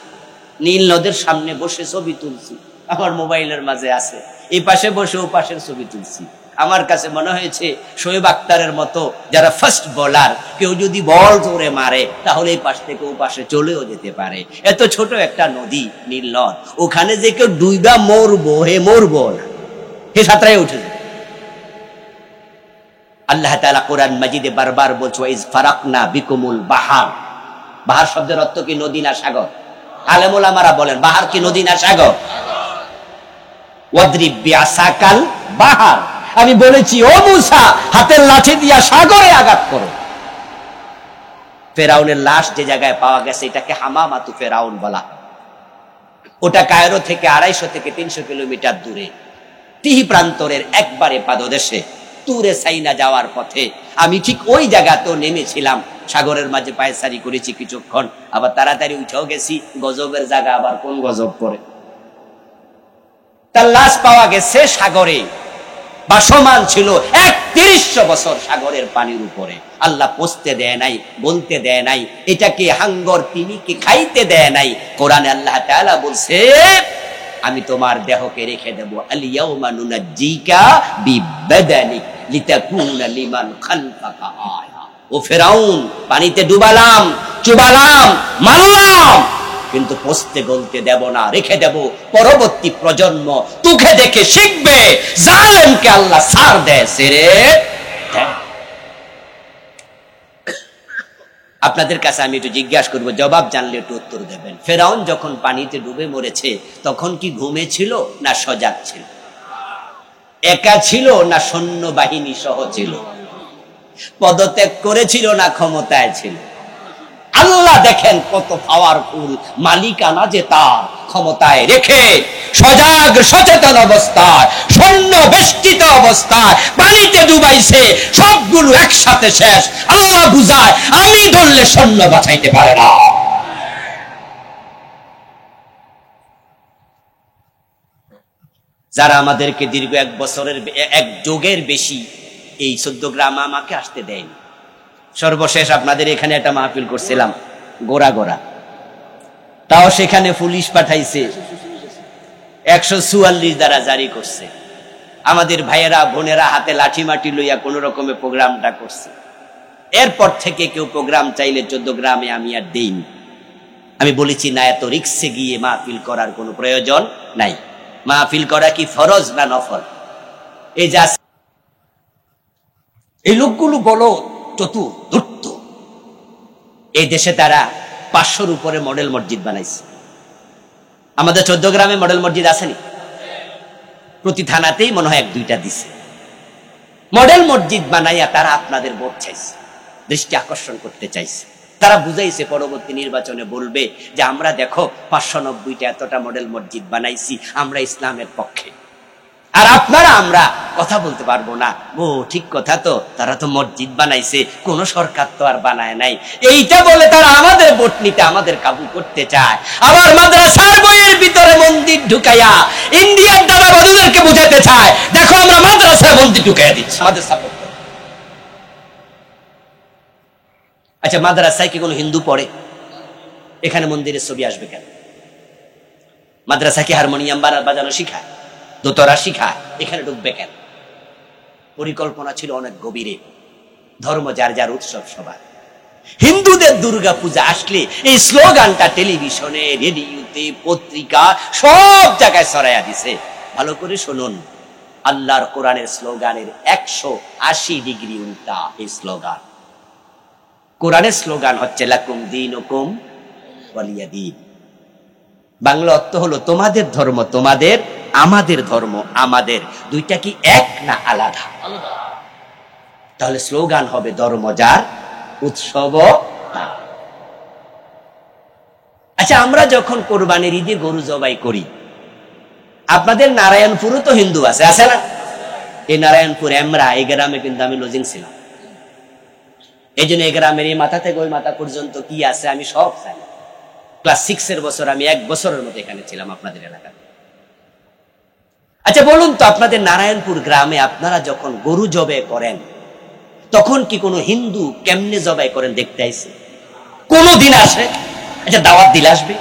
নীল নদের সামনে বসে ছবি তুলছি, আমার মোবাইলের মাঝে আছে। এই পাশে বসে ও পাশের ছবি তুলছি। আমার কাছে মনে হয়েছে শোয়েব আক্তারের মতো যারা ফাস্ট বোলার, কেউ যদি বল জোরে মারে তাহলে এই পাশ থেকে ও পাশে চলেও যেতে পারে। এত ছোট একটা নদী নীল নদ, ওখানে যে কেউ ডুইবা মরবো, হে মরবো না, হে সাঁতরায় উঠে যাবে। আল্লাহ তাআলা কোরআন মাজিদে বারবার বলছে ওয়াইজ ফারাকনা বিকুমুল বাহার। বাহার শব্দের অর্থ কি নদী না সাগর? আলেম ওলামারা বলেন বাহার কি নদী না সাগর? ওয়াদরিব বিআসাকাল বাহার। আমি বলেছি ও মূসা, হাতের লাঠি দিয়া সাগরে আঘাত করো। ফেরাউনের লাশ যে জায়গায় পাওয়া গেছে এটাকে হামামাতু ফেরাউন বলা। ওটা কায়রো থেকে 250 থেকে 300 কিলোমিটার দূরে, তিহি প্রান্তরের একবারে পাদদেশে, তুরে সাইনা যাওয়ার পথে। আমি ঠিক ওই জায়গাতেও নেমেছিলাম, সাগরের মাঝে পায়চারি করেছি কিছুক্ষণ, আবার তাড়াতাড়ি উঠেও গেছি। গজবের জায়গা আবার কোন গজব পড়ে। তার লাশ পাওয়া গেছে সাগরে, ভাসমান ছিল 3100 বছর সাগরের পানির উপরে। আল্লাহ পৌঁছতে দেয় নাই, বলতে দেয় নাই, এটাকে হাঙ্গর তিমিকে খাইতে দেয় নাই। কোরআনে আল্লাহ তাআলা বলছে আমি তোমার দেহকে রেখে দেব। আল ইয়াউমা নুনাজ্জিকা বিবাদানিক লিতাকুনা লিমান খালফাকা আয়া। ও ফেরাউন, পানিতে ডুবালাম, চুবালাম, মারলাম, কিন্তু পৌঁছতে বলতে দেব না, রেখে দেব। পরবর্তী প্রজন্ম তোকে দেখে শিখবে। জালেমকে আল্লাহ ছাড় দেয়, ছেড়ে দেয়। আপনাদের কাছে আমি একটু জিজ্ঞাসা করবো, জবাব জানলে একটু উত্তর দেবেন। ফেরাউন যখন পানিতে ডুবে মরেছে তখন কি ঘুমে ছিল না সজাগ ছিল? একা ছিল না সৈন্য বাহিনী সহ ছিল? পদত্যাগ করেছিল না ক্ষমতায় ছিল? আল্লাহ দেখেন কত পাওয়ারফুল, মালিকানা যে তার, ক্ষমতায় রেখে সজাগ সচেতন অবস্থায়, সৈন্য বেষ্টিত অবস্থায় পানিতে ডুবাইছে। সবগুলো একসাথে শেষ। আল্লাহ বুঝায় আমি ধরলে সৈন্য বাঁচাইতে পারে না। যারা আমাদেরকে দীর্ঘ 1 বছরের, 1 যুগের বেশি এই 14 গ্রাম আমাকে আসতে দেয়নি। সর্বশেষ আপনাদের এখানে একটা মাহফিল করছিলাম গোড়া গোড়া, তাও সেখানে পুলিশ পাঠাইছে, 144 দ্বারা জারি করছে। আমাদের ভাইয়েরা বোনেরা হাতে লাঠি মাটি লইয়া কোন রকমে প্রোগ্রামটা করছে। এরপর থেকে কেউ প্রোগ্রাম চাইলে 14 গ্রামে আমি আর দেইনি। আমি বলেছি না, এত রিক্সে গিয়ে মাহফিল করার কোনো প্রয়োজন নাই। মাহফিল করা কি ফরজ না নফল? এই যা এই লোকগুলো বলো চতুর ধূর্ত। এই দেশে তারা 500-র উপরে মডেল মসজিদ বানাইছে। আমাদের 14 গ্রামে মডেল মসজিদ আসেনি? প্রতি থানাতেই মনে হয় 1-2টা দিছে। মডেল মসজিদ বানাইয়া তারা আপনাদের ভোট চাইছে, দৃষ্টি আকর্ষণ করতে চাইছে। তারা বুঝাইছে পরবর্তী নির্বাচনে বলবে যে আমরা দেখো 590টা এতটা মডেল মসজিদ বানাইছি, আমরা ইসলামের পক্ষে। আর আপনারা আমরা কথা বলতে পারবো না। ও ঠিক কথা তো, তারা তো মসজিদ বানাইছে, কোন সরকার তো আর বানায় নাই। এইটা বলে তারা আমাদের ভোট নিতে, আমাদের কাবু করতে চায়। আবার মাদ্রাসার বইয়ের ভিতরে মন্দির ঢুকাইয়া ইন্ডিয়ান দাদাবাবুদেরকে বুঝাতে চায়, দেখো আমরা মাদ্রাসায় মন্দির ঢুকাইয়া দিচ্ছি, আমাদের সাপোর্ট। আচ্ছা, মাদ্রাসায় কি কোনো হিন্দু পড়ে? এখানে মন্দিরের ছবি আসবে কেন? মাদ্রাসা কি হারমোনিয়াম বাজানো শিখায়, দোতরা শিখায়? এখানে ঢুকবে কেন? পরিকল্পনা ছিল অনেক গভীরে। ধর্ম যার যার উৎসব সবার। হিন্দুদের দুর্গা পূজা আসলে এই স্লোগানটা টেলিভিশনে, রেডিওতে, পত্রিকা সব জায়গায় ছড়াইয়া দিছে। ভালো করে শুনুন, আল্লাহর কোরআনের স্লোগানের 180 ডিগ্রি উল্টা এই স্লোগান। কোরআনের স্লোগান হচ্ছে লাকুম দীনুকুম ওয়ালিয়া দীন। বাংলা অর্থ হলো তোমাদের ধর্ম তোমাদের, আমাদের ধর্ম আমাদের। দুইটা কি এক না আলাদা? তাহলে স্লোগান হবে ধর্ম যার, উৎসব তার। আচ্ছা, আমরা যখন কোরবানির ঈদে গরু জবাই করি, আপনাদের নারায়ণপুরও তো হিন্দু আছে, আছে না? এই নারায়ণপুর আমরা এই গ্রামে কিন্তু আমি লজিং ছিলাম। এই জন্য এই গ্রামের এই মাথা থেকে ওই মাথা পর্যন্ত কি আছে আমি সব জানি। ক্লাস 6-এর বছর আমি 1 বছরের মতো এখানে ছিলাম আপনাদের এলাকাতে। আচ্ছা বলুন তো, আপনাদের নারায়ণপুর গ্রামে আপনারা যখন গরু জবাই করেন, তখন কি কোনো হিন্দু কেমনে জবাই করেন দেখতে আইছে? কোনদিন আসে? আচ্ছা, দাওয়াত দিলে আসবে?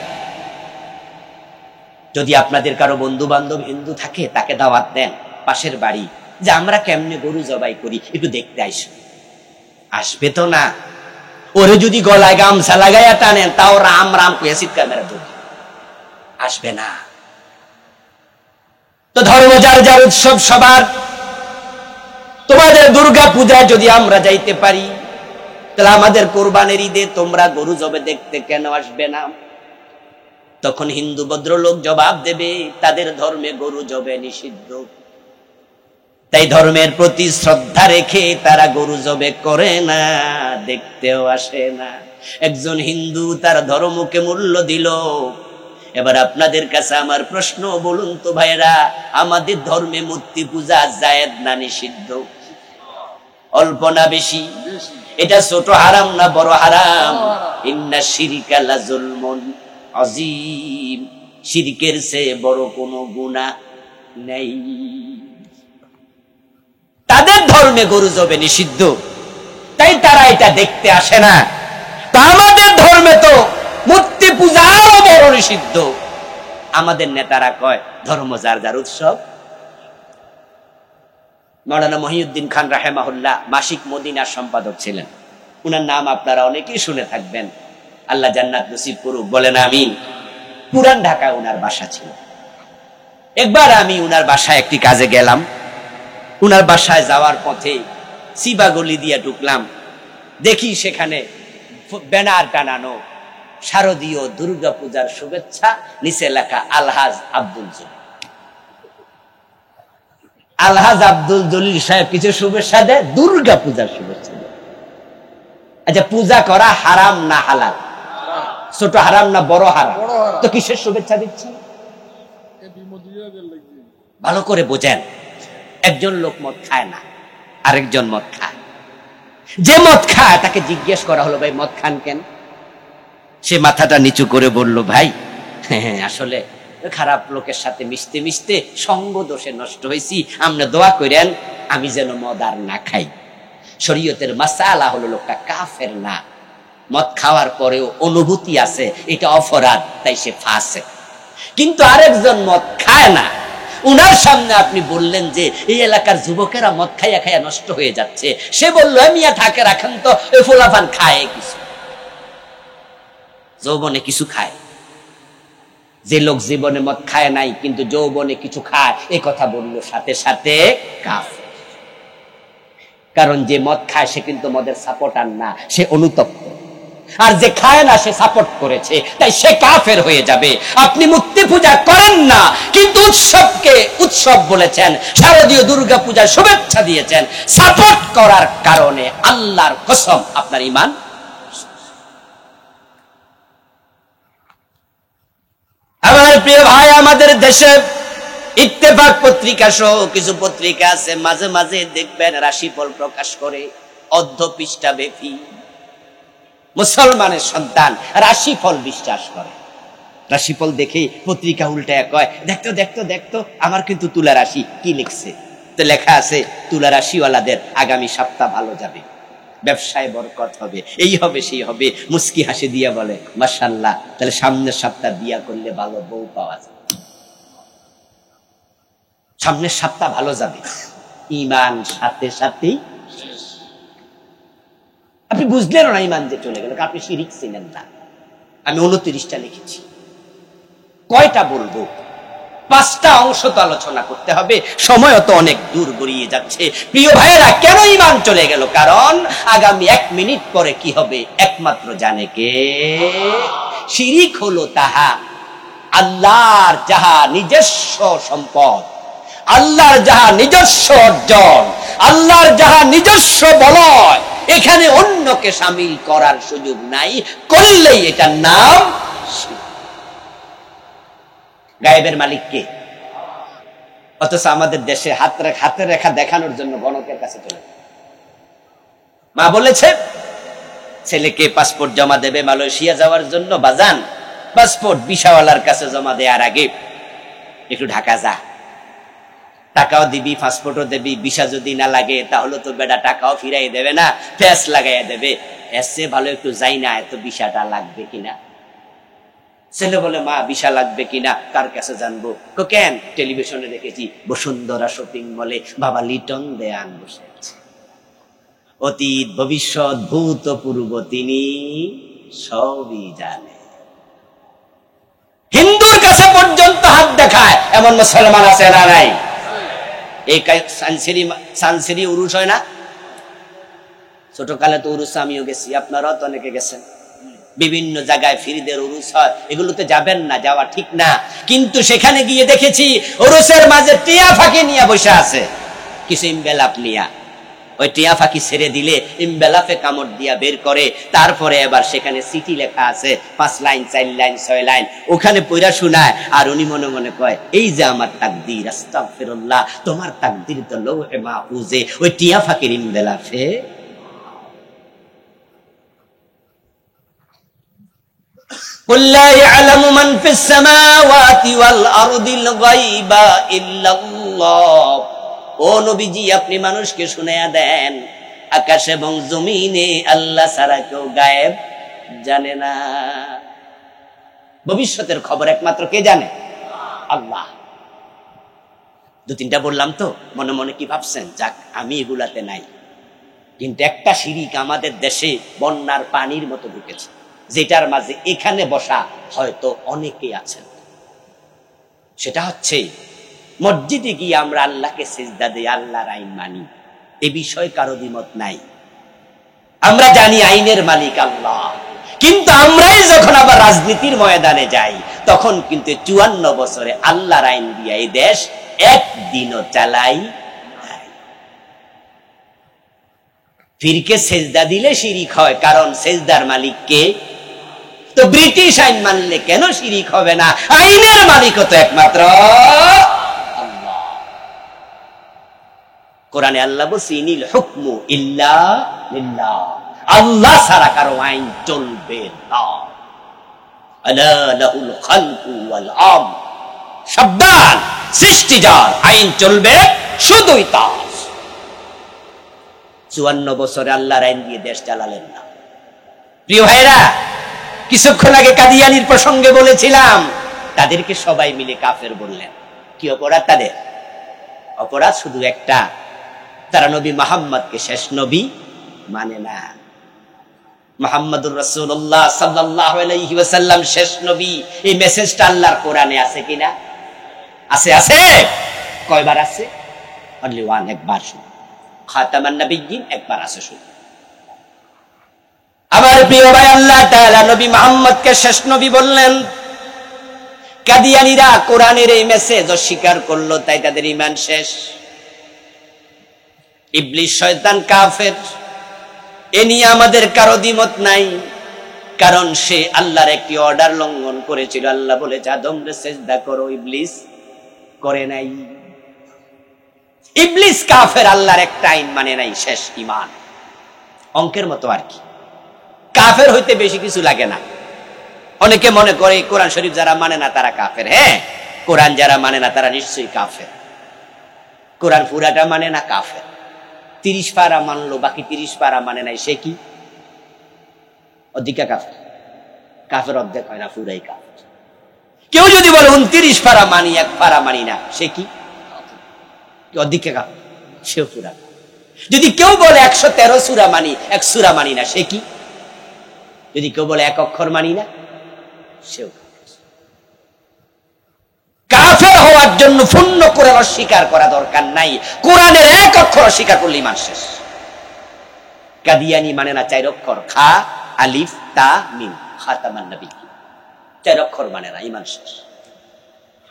যদি আপনাদের কারো বন্ধু বান্ধব হিন্দু থাকে, তাকে দাওয়াত দেন পাশের বাড়ি, যে আমরা কেমনে গরু জবাই করি একটু দেখতে আইসো। আসবে তো না। ওরে যদি গলায় গামছা লাগাইয়া টানেন, তাও রাম রাম কইয়া চিৎকার মেরে দেবে, আসবে না। তো ধর্ম যার যার, উৎসব সবার। তোমাদের দুর্গা পূজায় যদি আমরা যাইতে পারি, তাহলে আমাদের কোরবানির ঈদে তোমরা গরু জবে দেখতে কেন আসবে না? তখন হিন্দু ভদ্রলোক জবাব দেবে, তাদের ধর্মে গরু জবে নিষিদ্ধ, তাই ধর্মের প্রতি শ্রদ্ধা রেখে তারা গরু জবে করে না, দেখতেও আসে না। একজন হিন্দু তার ধর্মকে মূল্য দিল। এবার আপনাদের কাছে আমার প্রশ্ন, বলুন তো ভাইরা, আমাদের ধর্মে মূর্তি পূজা জায়েজ না নিষিদ্ধ? অল্প না বেশি? এটা ছোট হারাম না বড় হারাম? ইন্না শিরকা লাযুলমুন আযীম, শিরকের চেয়ে বড় কোনো গুনাহ নেই। তাদের ধর্মে গরু জবে নিষিদ্ধ, তাই তারা এটা দেখতে আসে না। তা আমাদের ধর্মে তো মূর্তি পূজা আরো বড় নিষিদ্ধ। আমাদের নেতারা কয় ধর্ম যার যার উৎসব। মাওলানা মহিউদ্দিন খান রাহেমাহুল্লাহ মাসিক মদিনার সম্পাদক ছিলেন। উনার নাম আপনারা অনেকেই শুনে থাকবেন, আল্লাহ জান্নাত নসিব করুক, বলেন আমিন। পুরান ঢাকায় উনার বাসা ছিল। একবার আমি উনার বাসায় একটি কাজে গেলাম। উনার বাসায় যাওয়ার পথে সিবা গলি দিয়ে ঢুকলাম, দেখি সেখানে ব্যানার টানানো, শারদীয় দুর্গা পূজার শুভেচ্ছা, নিচে লেখা আলহাজ আব্দুল জলিল। আলহাজ আব্দুল জলিল সাহেব কিছু শুভেচ্ছা দেয়, দুর্গা পূজার শুভেচ্ছা দেয়। আচ্ছা, পূজা করা হারাম না হালাল? ছোট হারাম না বড় হারাম? তো কিসের শুভেচ্ছা দিচ্ছেন? ভালো করে বোঝেন। একজন লোক মদ খায় না, আরেকজন মদ খায়। যে মদ খায় তাকে জিজ্ঞেস করা হলো, ভাই মদ খান কেন? সে মাথাটা নিচু করে বলল, ভাই হ্যাঁ আসলে খারাপ লোকের সাথে মিশতে মিশতে সঙ্গ দোষে নষ্ট হয়েছি, আপনি দোয়া করেন আমি যেন মদ আর না খাই। শরীয়তের মাসালা হলো লোকটা কাফের না, মদ খাওয়ার পরেও অনুভূতি আছে এটা অপরাধ, তাই সে ফাসেক। কিন্তু আরেকজন মদ খায় না, উনার সামনে আপনি বললেন যে এই এলাকার যুবকেরা মদ খাইয়া খাইয়া নষ্ট হয়ে যাচ্ছে, সে বলল মিয়া থাকে রাখেন তো, ওই ফোলাফান খায় কিছু, যৌবনে কিছু খায়। যে লোক জীবনে মদ খায় নাই কিন্তু যৌবনে কিছু খায়, এই কথা বললো সাথে সাথে কাফের। কারণ যে মদ খায় সে কিন্তু মদের সাপোর্টার না, সে অনুতপ্ত। আর যে খায় না সে সাপোর্ট করেছে, তাই সে কাফের হয়ে যাবে। আপনি মূর্তি পূজা করেন না, কিন্তু উৎসবকে উৎসব বলেছেন, শারদীয় দুর্গা পূজার শুভেচ্ছা দিয়েছেন, সাপোর্ট করার কারণে আল্লাহর কসম আপনার ঈমান। আমার প্রিয় ভাই, আমাদের দেশে ইত্তেফাক পত্রিকা সহ কিছু পত্রিকা আছে, মাঝে মাঝে দেখবেন রাশিফল প্রকাশ করে অর্ধ পৃষ্ঠা ব্যাপী। মুসলমানের সন্তান রাশিফল বিশ্বাস করে। রাশিফল দেখে পত্রিকা উল্টায় কয়, দেখতো দেখতো দেখতো আমার কিন্তু তুলা রাশি। কি লিখছে? তো লেখা আছে তুলা রাশিওয়ালাদের আগামী সপ্তাহ ভালো যাবে, ব্যবসায় বরকত হবে, এই হবে সেই হবে। মুস্কি হাসি দিয়া বলে মাশাআল্লাহ, তাহলে সামনের সপ্তাহ বিয়া করলে ভালো বউ পাওয়া যাবে, সামনের সপ্তাহ ভালো যাবে। ঈমান সাথে সাথেই আপনি বুঝলেন না ঈমান যে চলে গেল, আপনি শিরিক ছিলেন না। আমি 29টা লিখেছি, কয়টা বলবো? 5টা অংশ তো আলোচনা করতে হবে, সময় তো অনেক দূর গড়িয়ে যাচ্ছে। প্রিয় ভাইয়েরা, কেন ঈমান চলে গেল? কারণ আগামী 1 মিনিট পরে কি হবে একমাত্র জানে কে। শিরিক হলো তাহা আল্লাহর যাহা নিজস্ব সম্পদ, আল্লাহর যাহা নিজস্ব অর্জন, আল্লাহর যাহা নিজস্ব বলয়, এখানে অন্যকে শামিল করার সুযোগ নাই, করলেই এটার নাম শিরক। গায়েবের মালিক কে? অথচ আমাদের দেশে হাতে রেখা দেখানোর জন্য গণকের কাছে চলে। মা বলেছে ছেলেকে পাসপোর্ট জমা দেবে মালয়েশিয়া যাওয়ার জন্য, বাজান পাসপোর্ট ভিসাওয়ালার কাছে জমা দেওয়ার আগে একটু ঢাকা যা, টাকাও দিবি, পাসপোর্টও দেবি, ভিসা যদি না লাগে তাহলে তো বেটা টাকাও ফিরাই দেবে না, ফেস লাগাইয়া দেবে। এসে ভালো একটু যাই না, এত ভিসাটা লাগবে কিনা। ছেলে বলে মা ভিসা লাগবে কিনা কার কাছে জানবো? কেন? টেলিভিশনে দেখেছি বসুন্ধরা শপিং মলে বাবা লিটন দেয়ান বসে আছে, অতীত ভবিষ্যৎ ভূতপূর্ব তিনি সবই জানে। হিন্দুর কাছে পর্যন্ত হাত দেখায় এমন মুসলমান আছে না নাই? এই সানসিরি উরুস হয় না? ছোটকালে তো উরুস আমিও গেছি, আপনারাও তো অনেকে গেছেন। বিভিন্ন জায়গায় ফিরিদের উরুস হয়, এগুলোতে যাবেন না, যাওয়া ঠিক না। কিন্তু সেখানে গিয়ে দেখেছি উরুসের মাঝে টিয়া ফাঁকি নিয়ে বসে আছে, কিছু ইমবেলাপ নিয়া। ওই টিয়া ফাঁকি ছেড়ে দিলে ইমবেলাপে কামড় দিয়া বের করে, তারপরে এবার সেখানে সিটি লেখা আছে 5 লাইন 4 লাইন 6 লাইন, ওখানে পড়া শোনায়। আর উনি মনে মনে কয় এই যে আমার তাকদীর, আস্তাগফিরুল্লাহ, তোমার তাকদীর তো লৌহে মাহফুজে ওই টিয়া ফাঁকির ইমবেলাপে। قل لا يعلم من في السماوات والأرض الغيب إلا الله। ও নবীজি, আপনি মানুষকে শুনায়া দেন আকাশ এবং জমিনে আল্লাহ ছাড়া কেউ গায়েব জানে না। ভবিষ্যতের খবর একমাত্র কে জানে? আল্লাহ। 2-3টা বললাম তো, মনে মনে কি ভাবছেন? যাক, আমি এগুলাতে নাই। কিন্তু একটা শিরিক আমাদের দেশে বন্যার পানির মতো ঢুকেছে, যেটার মাঝে এখানে বসা হয়তো অনেকেই আছেন। সেটা হচ্ছে মসজিদে গিয়ে আমরা আল্লাহকে সিজদা দেই, আল্লাহর আইন মানি, এ বিষয়ে কারো দ্বিমত নাই। আমরা জানি আইনের মালিক আল্লাহ, কিন্তু আমরাই যখন আবার রাজনীতির ময়দানে যাই তখন কিন্তু 54 বছরে আল্লাহর আইন দিয়ে এই দেশ একদিনও চালাই। ফিরকে সেজদা দিলে শিরিক হয়, কারণ সেজদার মালিক কে? তো ব্রিটিশ আইন মানলে কেন শিরিক হবে না? আইনের মালিক তো একমাত্র আল্লাহ। কোরআনে আল্লাহ বলছে ইনিল হুকমু ইল্লা লিল্লাহ, আল্লাহ ছাড়া কারো আইন চলবে না। আলা লাহুল খালকু ওয়াল আমর, সাবধান, সৃষ্টি যার, আইন চলবে শুধুই তার। 54 বছরে আল্লাহর আইন দিয়ে দেশ চালালেন না। প্রিয় ভাইরা, কিছুক্ষণ আগে কাদিয়ানির প্রসঙ্গে বলেছিলাম, তাদেরকে সবাই মিলে কাফের বললেন। কি অপরাধ তাদের? অপরাধ শুধু একটা, তারা নবী মুহাম্মদকে শেষ নবী মানে না। মুহাম্মদুর রাসূলুল্লাহ সাল্লাল্লাহু আলাইহি ওয়াসাল্লাম শেষ নবী, এই মেসেজটা আল্লাহর কোরআনে আছে কিনা? আছে, আছে। কয়বার আছে? অনলি ওয়ান, একবার। খাতামান নবিয়্যিন একবার আছে শুধু। আমার প্রিয় ভাই, আল্লাহ তাআলা নবী মুহাম্মদকে শেষ নবী বললেন। কাদিয়ানীরা কোরআনের এই মেসেজ অস্বীকার করলো, তাই তাদের ঈমান শেষ। ইবলিস শয়তান কাফের, এ নিয়ে আমাদের কারো দ্বিমত নাই, কারণ সে আল্লাহর একটি অর্ডার লঙ্ঘন করেছিল। আল্লাহ বলেছে আদমরে সিজদা করো, ইবলিস করে নাই। ইবলিস কাফের, আল্লাহর একটা আইন মানে নাই, শেষ ঈমান। অঙ্কের মতো আর কি, কাফের হইতে বেশি কিছু লাগে না। অনেকে মনে করে কোরআন শরীফ যারা মানে না তারা কাফের। হ্যাঁ, কোরআন যারা মানে না তারা নিশ্চয়ই কাফের। কোরআন পুরাটা মানে না, কাফের। 30 পারা মানলো, বাকি 30 পারা মানে নাই, সে কি? অধিকা কাফের। কাফের অর্ধেক হয় না, পুরাই কাফের। কেউ যদি বলে 29 পারা মানি, 1 পারা মানি না, সে কি? অধিকা কাফের, সে পুরা। যদি কেউ বলে 113 সূরা মানি, 1 সূরা মানি না, সে কি? যদি কেউ বলে 1 অক্ষর মানি না, সেও কাফের। হওয়ার জন্য পূর্ণ কোরআন অস্বীকার করা দরকার নাই, কোরআনের 1 অক্ষর অস্বীকার করলে ঈমান শেষ। কাদিয়ানী মানে না 4 অক্ষর, খা আলিফ তা মিম, খাতামান নবিয়্যিন, 4 অক্ষর মানে না, ঈমান শেষ।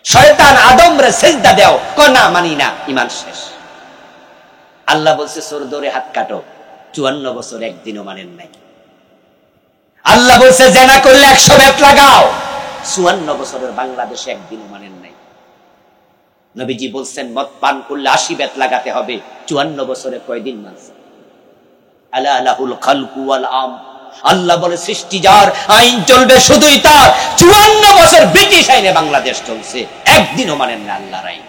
শয়তান আদমরে সিজদা দাও, কয় না মানি না, ঈমান শেষ। আল্লাহ বলছে সোর ধরে হাত কাটো, 54 বছর একদিনও মানেন নাই। আল্লাহ বলছে জেনা করলে 100 বেত লাগাও, 54 বছরের বাংলাদেশে একদিনও মানেন নাই। নবীজি বলছেন মদ পান করলে 80 বেত লাগাতে হবে, 54 বছরে কয়দিন মানছে? আলা লাহুল খালকু ওয়াল আম, আল্লাহ বলে সৃষ্টি যার, আইন চলবে শুধুই তার। 54 বছর ব্রিটিশ আইনে বাংলাদেশ চলছে, একদিনও মানেন না আল্লাহর আইন।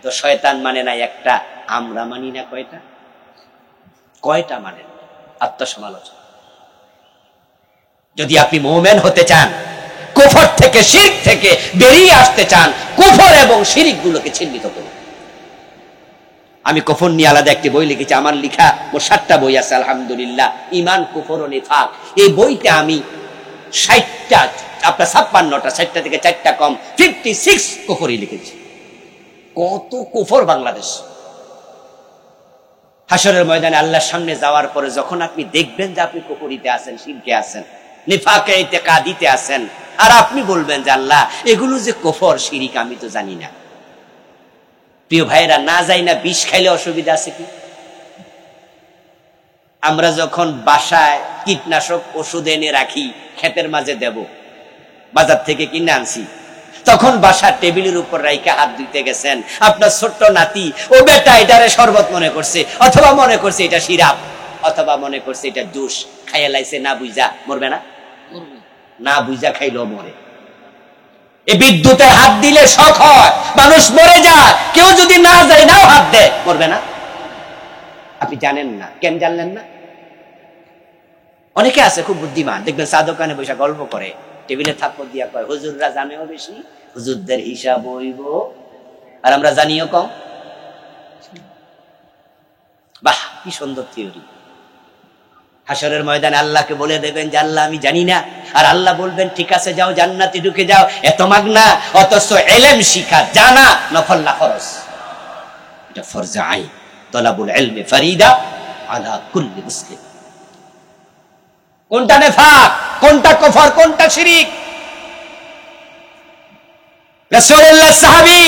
তো শয়তান মানে না একটা, আমরা মানি না কয়টা? কয়টা মানেন? আত্মসমালোচনা। যদি আপনি মুমিন হতে চান, কুফর থেকে শিরক থেকে বেরিয়ে আসতে চান, কুফর এবং শিরক গুলোকে চিহ্নিত করুন। আমি কুফর নিয়ে আলাদা একটি বই লিখেছি, আমার লেখা মোট 7টা বই আছে আলহামদুলিল্লাহ। ঈমান, কুফর ও নিফাক, এই বইতে আমি 60টা, আপনার 56টা, 60টা থেকে 4টা কম, 56 কুফরই লিখেছি। কত কুফর বাংলাদেশ! হাশরের ময়দানে আল্লাহর সামনে যাওয়ার পরে যখন আপনি দেখবেন যে আপনি কুফরিতে আছেন, শিরকে আছেন, নিফাকে ইতিকাদিতে আছেন, আর আপনি বলবেন যে আল্লাহ এগুলো যে কুফর শিরক আমি তো জানি না। প্রিয় ভাইরা, না যাই না বিষ খাইলে অসুবিধা আছে কি? আমরা যখন বাসায় কীটনাশক ওষুধ এনে রাখি, ক্ষেতের মাঝে দেব, বাজার থেকে কিনে আনছি, তখন বাসার টেবিলের উপর রাইখা হাত ধুইতে গেছেন, আপনার ছোট্ট নাতি ও বেটা এটারে শরবত মনে করছে, অথবা মনে করছে এটা সিরাপ, অথবা মনে করছে এটা জুস, খাইয়া লাইছে, না বুঝা মরবে না? না বুঝা খাইলেও মরে। এই বিদ্যুতের হাত দিলে শক হয়, মানুষ মরে যায়। কেউ যদি না যায়, নাও হাত দেয়, মরবে না? আপনি জানেন না, কেন জানলেন না? অনেকে আছে খুব বুদ্ধিমান, দেখবেন চা দোকানে বসে গল্প করে, টেবিলে থাপ্পড় দিয়া কয় হুজুররা জানেও বেশি, হুজুরদের হিসাব হইব, আর আমরা জানিও কম। বাহ, কি সুন্দর থিওরি! হাশরের ময়দানে আল্লাহকে বলে দেবেন যে আল্লাহ আমি জানি না, আর আল্লাহ বলবেন ঠিক আছে যাও জান্নাতে ঢুকে যাও। এত মাগনা, অথচ ইলম শিখা জানা নফল না ফরজ। এটা ফরজে আইন, তলাবুল ইলমি ফরিদা আলা কুল্লি মুসলিম। কোনটা নিফাক, কোনটা কুফর, কোনটা শিরক? রাসূলুল্লাহ সাহাবী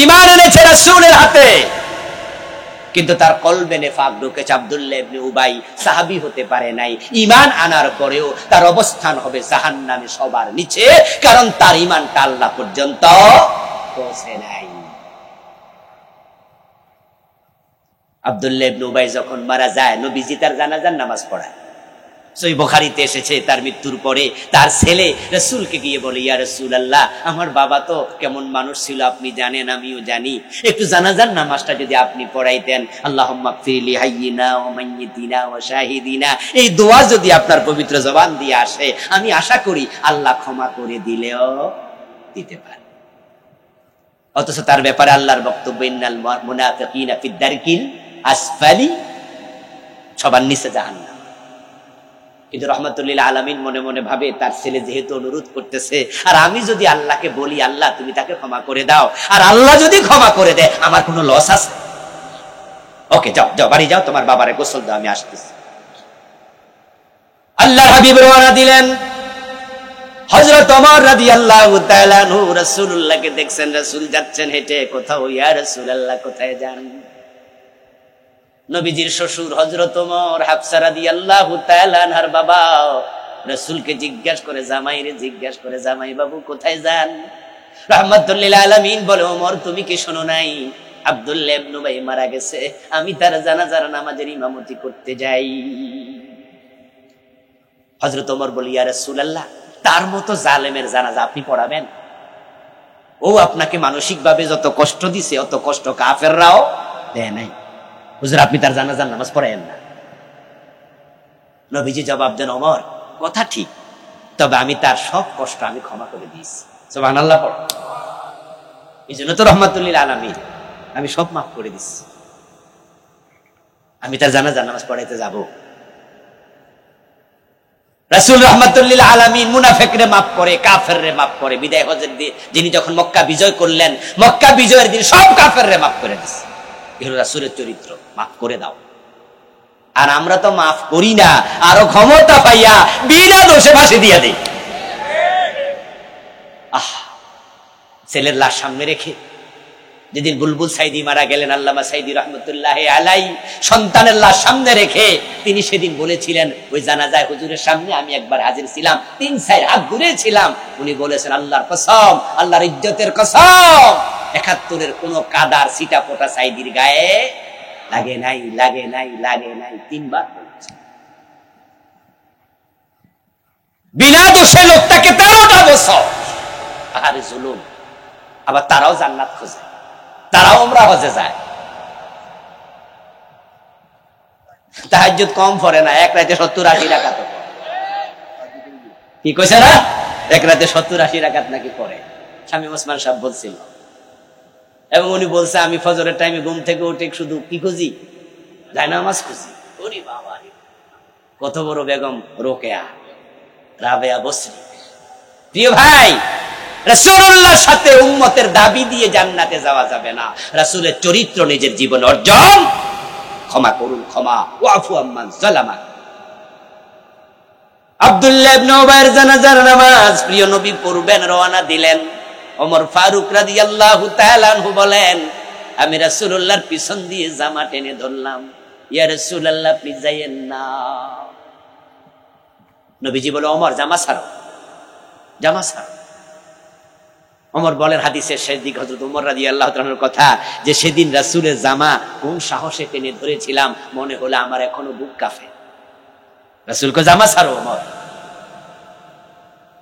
ঈমান এনেছে রাসূলের হাতে, কিন্তু তার কলবে নিফাক ঢুকেছে। আব্দুল্লাহ ইবনে উবাই সাহাবী হতে পারে নাই, ঈমান আনার পরেও তার অবস্থান হবে জাহান্নামে সবার নিচে, কারণ তার ঈমানটা আল্লাহ পর্যন্ত পৌঁছে নাই। আব্দুল্লাহ ইবনে উবাই যখন মারা যায়, নবীজি তার জানাজার নামাজ পড়ায়। সহিহ বুখারীতে এসেছে, তার মৃত্যুর পরে তার ছেলে রাসূলকে গিয়ে বলে, ইয়া রাসূলুল্লাহ, আমার বাবা তো কেমন মানুষ ছিল আপনি জানেন, আমিও জানি, একটু জানাজার নামাজটা যদি আপনি পড়াইতেন, আল্লাহুম্মা গফিরলি হাইয়িনা ওয়া মাইয়িতিনা ওয়া শাহিদিনা, এই দোয়া যদি আপনার পবিত্র জবান দিয়ে আসে, আমি আশা করি আল্লাহ ক্ষমা করে দিলেও দিতে পারে। অথচ তার ব্যাপারে আল্লাহর বক্তব্য, ইন্নাল মুনাফিকিনা ফিদ দারকিল আসফালি, সবার নিচে জাহান্নাম। কিন্তু রহমাতুল্লিল আলামিন মনে মনে ভাবে, তার ছেলে যেহেতু অনুরোধ করতেছে, আর আমি যদি আল্লাহকে বলি আল্লাহ তুমি তাকে ক্ষমা করে দাও, আর আল্লাহ যদি ক্ষমা করে দেয়, আমার কোনো লস আছে? ওকে যাও যাও, বাড়ি যাও, তোমার বাবারে গোসল দাও, আমি আসতেছি। আল্লাহ হাবিব রওনা দিলেন। হযরত ওমর রাদিয়াল্লাহু তাআলা আনহু রাসূলুল্লাহকে দেখছেন, রাসূল যাচ্ছেন হেঁটে কোথাও। ইয়া রাসূলুল্লাহ, কোথায় যান? নবীজির শ্বশুর হযরত ওমর, হাফসা রাদিয়াল্লাহু তাআলা আনহার বাবা, রাসূলকে জিজ্ঞাসা করে, জামাইরে জিজ্ঞাসা করে, জামাই বাবু কোথায় যান? রাহমাতুল লিল আলামিন বলে, ওমর তুমি কি শোনো নাই? আব্দুল্লাহ ইবনে উবাই মারা গেছে, আমি তার জানাজার নামাজের ইমামতি করতে যাই। হযরত ওমর বলে, ইয়া রাসূলুল্লাহ, তার মতো জালেমের জানাজা আপনি পড়াবেন? ও আপনাকে মানসিক ভাবে যত কষ্ট দিছে অত কষ্ট কাফেররাও দেয় নাই। হুজুর আপনি তার জানাজার নামাজ পড়ায়েন না। নবীজি জবাব দেন, ওমর কথা ঠিক, তবে আমি তার সব কষ্ট আমি ক্ষমা করে দিয়েছি। সুবহানাল্লাহ পড়ো। এই জন্য তো রহমাতুল লিল আলামিন, আমি সব মাফ করে দিচ্ছি। আমি তার জানাজার নামাজ পড়াইতে যাব? রাসূল রাহমাতুল লিল আলামিন মুনাফিকরে মাফ করে, কাফেররে মাফ করে। বিদায় হজের দিন যিনি যখন মক্কা বিজয় করলেন, মক্কা বিজয়ের দিন সব কাফেররে মাফ করে দিচ্ছে। এই হলো রাসূলের চরিত্র, মাফ করে দাও। আর আমরা তো মাফ করি না, আরো ক্ষমতা পাইয়া বিনা দোষে ফাঁসি দিয়ে দেই। ছেলের লাশ সামনে রেখে যেদিন বুলবুল সাইদি মারা গেলেন, আল্লামা সাইদি রহমতুল্লাহ আলাই, সন্তানের লাশ সামনে রেখে তিনি সেদিন বলেছিলেন, ওই জানাজায় হুজুরের সামনে আমি একবার হাজির ছিলাম, 3-4 হাত দূরে ছিলাম। উনি বলেছেন, আল্লাহর কসম, আল্লাহর ইজ্জতের কসম, 71-এর কোন কাদার সিটা পোটা সাইদির গায়ে লাগে নাই, লাগে নাই, লাগে নাই, 3 বার বলেছে। বিনা দোষে লোকটাকে 13টা বছর, আরে জুলুম। আবার তারাও জান্নাত খোঁজে, তারাও উমরা হজে যায়, তাহাজ্জুদ কম পড়ে না, এক রাতে 70-80 রাকাত পড়ে। কি কইছে না, এক রাতে 70-80 রাকাত নাকি পড়ে। স্বামী ওসমান সাহেব বলছিল, এবং উনি বলছে, আমি ফজরের টাইমে ঘুম থেকে উঠে শুধু কি খুঁজি, জায়নামাজ খুঁজি। ওরে বাবা, কত বড় বেগম রোকেয়া, রাবেয়া বসরি। প্রিয় ভাই, রাসূলুল্লাহর সাথে উম্মতের দাবি দিয়ে জান্নাতে যাওয়া যাবে না। রাসূলের চরিত্র নিজের জীবন অর্জন। ক্ষমা করুন, ক্ষমা, ওয়াফু আম্মান যালামা। আব্দুল্লাহ ইবনে উবাইর জানাজার নামাজ প্রিয় নবী পড়বেন, রওনা দিলেন। ওমর ফারুক রাদিয়াল্লাহু তাআলা আনহু বলেন, আমি রাসূলুল্লাহর পিছন দিয়ে জামা টেনে ধরলাম, ইয়া রাসূলুল্লাহ আপনি যাইয়েন না। নবীজি বলে, ওমর জামা ছাড়ো, জামা ছাড়ো। ওমর বলেন, হাদিসের শেষ দিক হযরত ওমর রাদিয়াল্লাহু তাআলার কথা, যে সেদিন রাসূলের জামা কোন সাহসে টেনে ধরেছিলাম, মনে হলো আমার এখনো বুক কাঁপে। রাসূলকে জামা ছাড়ো ওমর।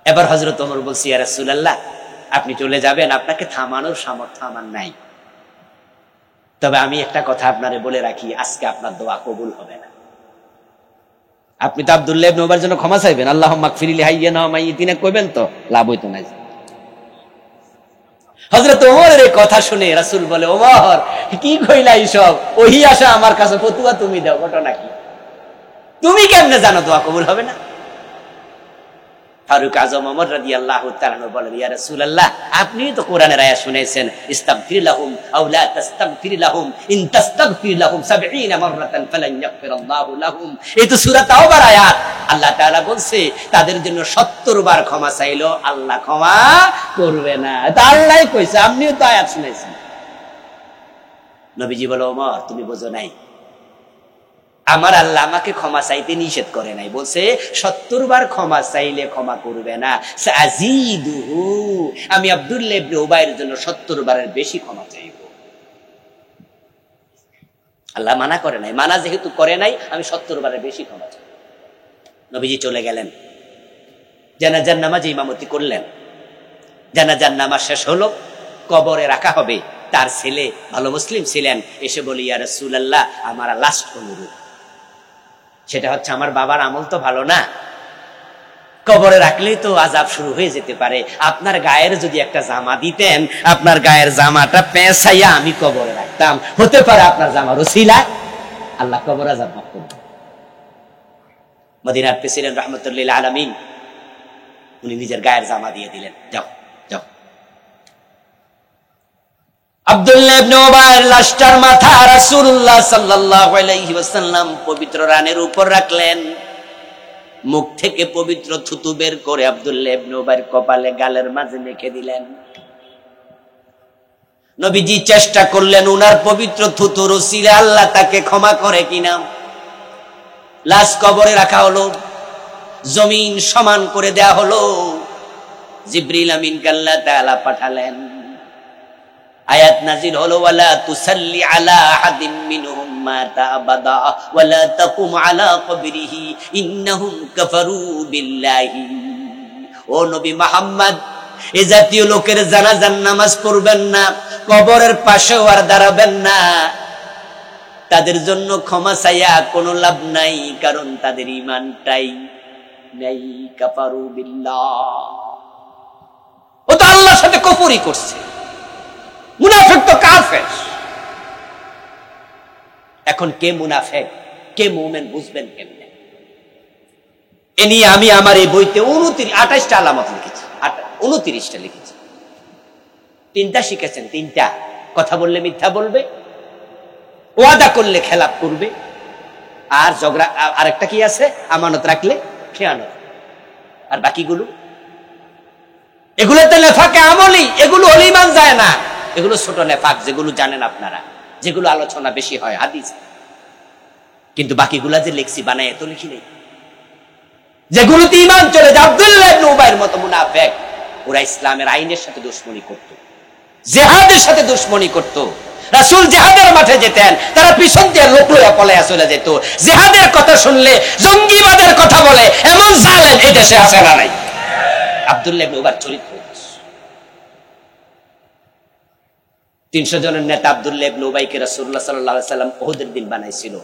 এবার হযরত ওমর বলছি, ইয়া রাসূলুল্লাহ আপনি চলে যাবেন, আপনাকে থামানোর সামর্থ্য আমার নাই, তবে আমি একটা কথা আপনারে বলে রাখি, আজকে আপনার দোয়া কবুল হবে না। আপনি তো আব্দুল্লাহ ইবনে উবাইর জন্য ক্ষমা চাইবেন, আল্লাহুম্মা গফির লি হাইয়িনা ওয়া মাইয়িতিনা কইবেন, তো লাভ হইতো না। হযরত ওমরের কথা শুনে রাসূল বলে, ওমর কি কইলা এইসব, ওহি আসা আমার কাছে, ফতুয়া তুমি দাও, ঘটনা কি? তুমি কেমনে জানো দোয়া কবুল হবে না? ফারুক আজম ওমর রাদিয়াল্লাহু তাআলা বলেন, ইয়া রাসূলুল্লাহ আপনি তো কোরআনের আয়াত শুনাইছেন, ইস্তাগফির লাহুম আও লা তাস্তাগফির লাহুম ইন তাস্তাগফির লাহুম 70 মাররাতান ফালান ইয়াগফিরাল্লাহু লাহুম। এই তো সূরা তাওবার আয়াত। আল্লাহ তাআলা বলছে, তাদের জন্য 70 বার ক্ষমা চাইলো আল্লাহ ক্ষমা করবে না। তা আল্লাহই কইছে, আপনিও তো আয়াত শুনাইছেন। নবীজি বলে, ওমর তুমি বোঝো নাই, আমার আল্লাহ আমাকে ক্ষমা চাইতে নিষেধ করে নাই, বলছে 70 বার ক্ষমা চাইলে ক্ষমা করবে না। সাজিদুহু, আমি আব্দুল্লাহ ইবনে উবাইর জন্য 70 বারের বেশি ক্ষমা চাইব। আল্লাহ মানা করে নাই, মানা যেহেতু করে নাই, আমি 70 বারের বেশি ক্ষমা চাই। নবীজি চলে গেলেন, জানাজার নামাজ ইমামতি করলেন। জানাজার নামাজ শেষ হলো, কবরে রাখা হবে। তার ছেলে ভালো মুসলিম ছিলেন, এসে বলি, ইয়া রাসূলুল্লাহ আমার লাস্ট অনুরোধ, সেটা হচ্ছে আমার বাবার আমল তো ভালো না, কবরে রাখলেই তো আযাব শুরু হয়ে যেতে পারে, আপনার গায়ের যদি একটা জামা দিতেন, আপনার গায়ের জামাটা পেঁচাইয়া আমি কবরে রাখতাম, হতে পারে আপনার জামার ওসিলায় আল্লাহ কবর আযাব মাফ করবেন। মদিনার প্রেসিডেন্ট রাহমাতুল্লাহ লিল আলামিন উনি নিজের গায়ের জামা দিয়ে দিলেন, যাও যাও। আব্দুল্লাহ ইবনে উবাইর লাশটার মাথা রাসূলুল্লাহ সাল্লাল্লাহু আলাইহি ওয়াসাল্লাম পবিত্র রানের উপর রাখলেন। মুখ থেকে পবিত্র থুতু বের করে আব্দুল্লাহ ইবনে উবাইর কপালে গালের মাঝে মেখে দিলেন। নবীজি চেষ্টা করলেন উনার পবিত্র থুতুর উসিলায় আল্লাহ তাকে ক্ষমা করে কিনা। লাশ কবরে রাখা হলো, জমিন সমান করে দেয়া হলো। জিবরিল আমিনকে আল্লাহ তাআলা পাঠালেন, আয়াত নাজিল হলো, ওয়ালা তুসাল্লি আলা আহাদিন মিনহুম মাতা আবাদা ওয়ালা তাকুম আলা কবরিহি ইন্নাহুম কাফারু বিল্লাহি। ও নবী মুহাম্মদ, এই জাতীয় লোকের জানাজার নামাজ পড়বেন না, কবরের পাশেও আর দাঁড়াবেন না। তাদের জন্য ক্ষমা চাইয়া কোনো লাভ নাই, কারণ তাদের ঈমানটাই নাই। কাফারু বিল্লাহ, ও তো আল্লাহর সাথে কুফরি করছে। মুনাফিক তো কাফের। এখন কে মুনাফিক কে মুমিন বুঝবেন কেমনে? এ নিয়ে আমি আমার এই বইতে 28টা আলামত লিখেছি, 29টা লিখেছি। 3টা শিখেছেন, 3টা কথা বললে মিথ্যা বলবে, ওয়াদা করলে খেলাপ করবে, আর ঝগড়া, আরেকটা কি আছে, আমানত রাখলে খেয়ানত। আর বাকিগুলো, এগুলো তো নেফাকে আমলি, এগুলো হলে ঈমান যায় না। এগুলো ছোট নেফাক, যেগুলো জানেন আপনারা, যেগুলো আলোচনা বেশি হয় হাদিস। কিন্তু বাকিগুলা যে লিখছি বানায় এত লিখি নেই। যেগুলোতে ঈমান চলে যায়, আব্দুল্লাহ ইবনে উবাইর মতো মুনাফিক, ওরা ইসলামের আইনের সাথে দুশমনি করত, জিহাদের সাথে দুশমনি করত। রাসূল জিহাদের মাঠে যেতেন, তারা পিছন দিয়ে লোক লইয়া পলাইয়া চলে যেত। জিহাদের কথা শুনলে জঙ্গিবাদের কথা বলে এমন জালেম এই দেশে আছে না নাই? আব্দুল্লাহ ইবনে উবাইর চরিত্র। 300 জনের নেতা আব্দুল্লাহ ইবনে উবাইকে রাসূলুল্লাহ সাল্লাল্লাহু আলাইহি ওয়াসাল্লাম উহুদের দিন বানাইছিল।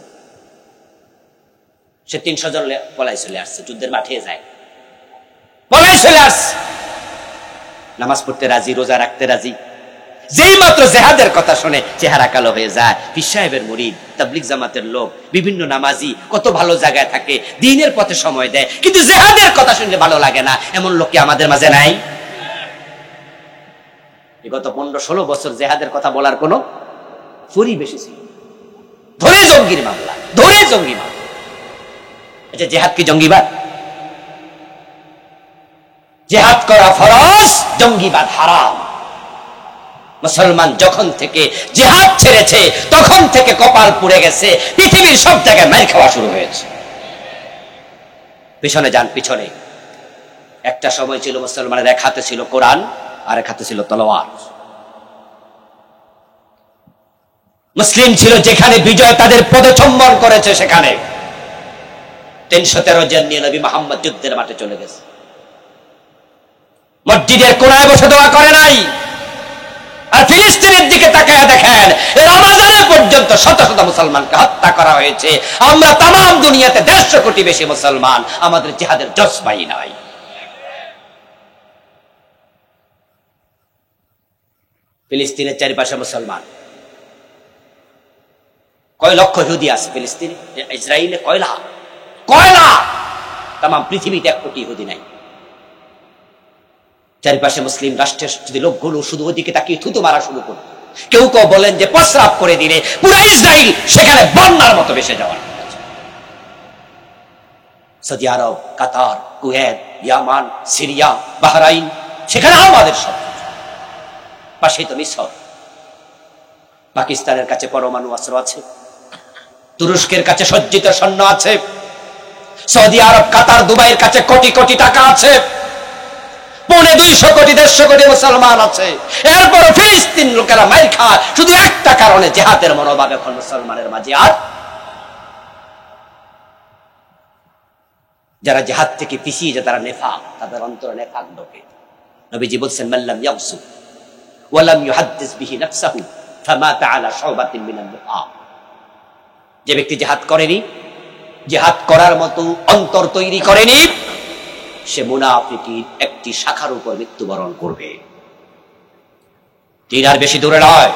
সে 300 জন পলাই চলে আসছে, যুদ্ধের মাঠে যায়, পলাই চলে আসছে। নামাজ পড়তে রাজি, রোজা রাখতে রাজি। যেই মাত্র জিহাদের কথা শুনে চেহারা কালো হয়ে যায়। পীর সাহেবের মুরিদ, তাবলীগ জামাতের লোক, বিভিন্ন নামাজি, কত ভালো জায়গায় থাকে, দ্বীনের পথে সময় দেয়, কিন্তু জিহাদের কথা শুনলে ভালো লাগে না। এমন লোক কি আমাদের মাঝে নাই? গত 15-16 বছর জিহাদের কথা বলার কোন পরিবেশ ছিল? ধরে জঙ্গির মামলা, ধরে জঙ্গি মামলা। আচ্ছা, জিহাদ কি জঙ্গিবাদ? জিহাদ করা ফরজ, জঙ্গিবাদ হারাম। মুসলমান যখন থেকে জিহাদ ছেড়েছে তখন থেকে কপাল পুড়ে গেছে, পৃথিবীর সব জায়গায় মার খাওয়া শুরু হয়েছে। পিছনে যান, পিছনে। একটা সময় ছিল মুসলমানের এক হাতে ছিল কোরআন, আর এক হাতে ছিল তলোয়ার। মুসলিম ছিল যেখানে বিজয় তাদের পদচম্বন করেছে, সেখানে 313 জন নিয়ে নবী মুহাম্মদ যুদ্ধের মাঠে চলে গেছে। মসজিদের কোণায় বসে দোয়া করে নাই। আর ফিলিস্তিনের দিকে তাকায়া দেখেন, রমজানে পর্যন্ত শত শত মুসলমানকে হত্যা করা হয়েছে। আমরা তামাম দুনিয়াতে 150 কোটি বেশি মুসলমান, আমাদের জিহাদের জজবাই নাই। ফিলিস্তিনের চারিপাশে মুসলমান, কয় লক্ষ ইহুদি আছে ফিলিস্তিনে, ইসরায়েলে কয় লাখ, তামাম পৃথিবীতে 1 কোটি ইহুদি নাই। চারিপাশে মুসলিম রাষ্ট্রের যদি লোকগুলো শুধু ওদিকে তাকিয়ে থুতু মারা শুরু করবে, কেউ কেউ বলেন যে প্রস্রাব করে দিলে পুরা ইসরায়েল সেখানে বন্যার মতো ভেসে যাওয়ার। সৌদি আরব, কাতার, কুয়েত, ইয়ামান, সিরিয়া, বাহরাইন, সেখানে আমাদের সব পাশেই তো মিশর। পাকিস্তানের কাছে পরমাণু অস্ত্র আছে, তুরস্কের কাছে সজ্জিত সৈন্য আছে, সৌদি আরব, কাতার, দুবাইয়ের কাছে কোটি কোটি টাকা আছে, 250 কোটি 150 কোটি মুসলমান আছে। এরপর ফিলিস্তিন লোকেরা মার খায় শুধু একটা কারণে, জিহাদের মনোভাব এখন মুসলমানের মাঝে আর। যারা জিহাদ থেকে পিছিয়ে যায় তারা নেফাক, তাদের অন্তরে নেফাক ঢোকে। নবীজি বলছেন, মাল্লাম ইয়াগসু ওয়া লাম ইউহাদ্দিস বিহি নাফসাহু ফামাতা আলা শাওবাতিন মিনান নিফাক। যে ব্যক্তি জিহাদ করেনি, জিহাদ করার মতো অন্তর তৈরি করেনি, সে মুনাফিকের একটি শাখার উপর মৃত্যুবরণ করবে। আর বেশি দূরে নয়,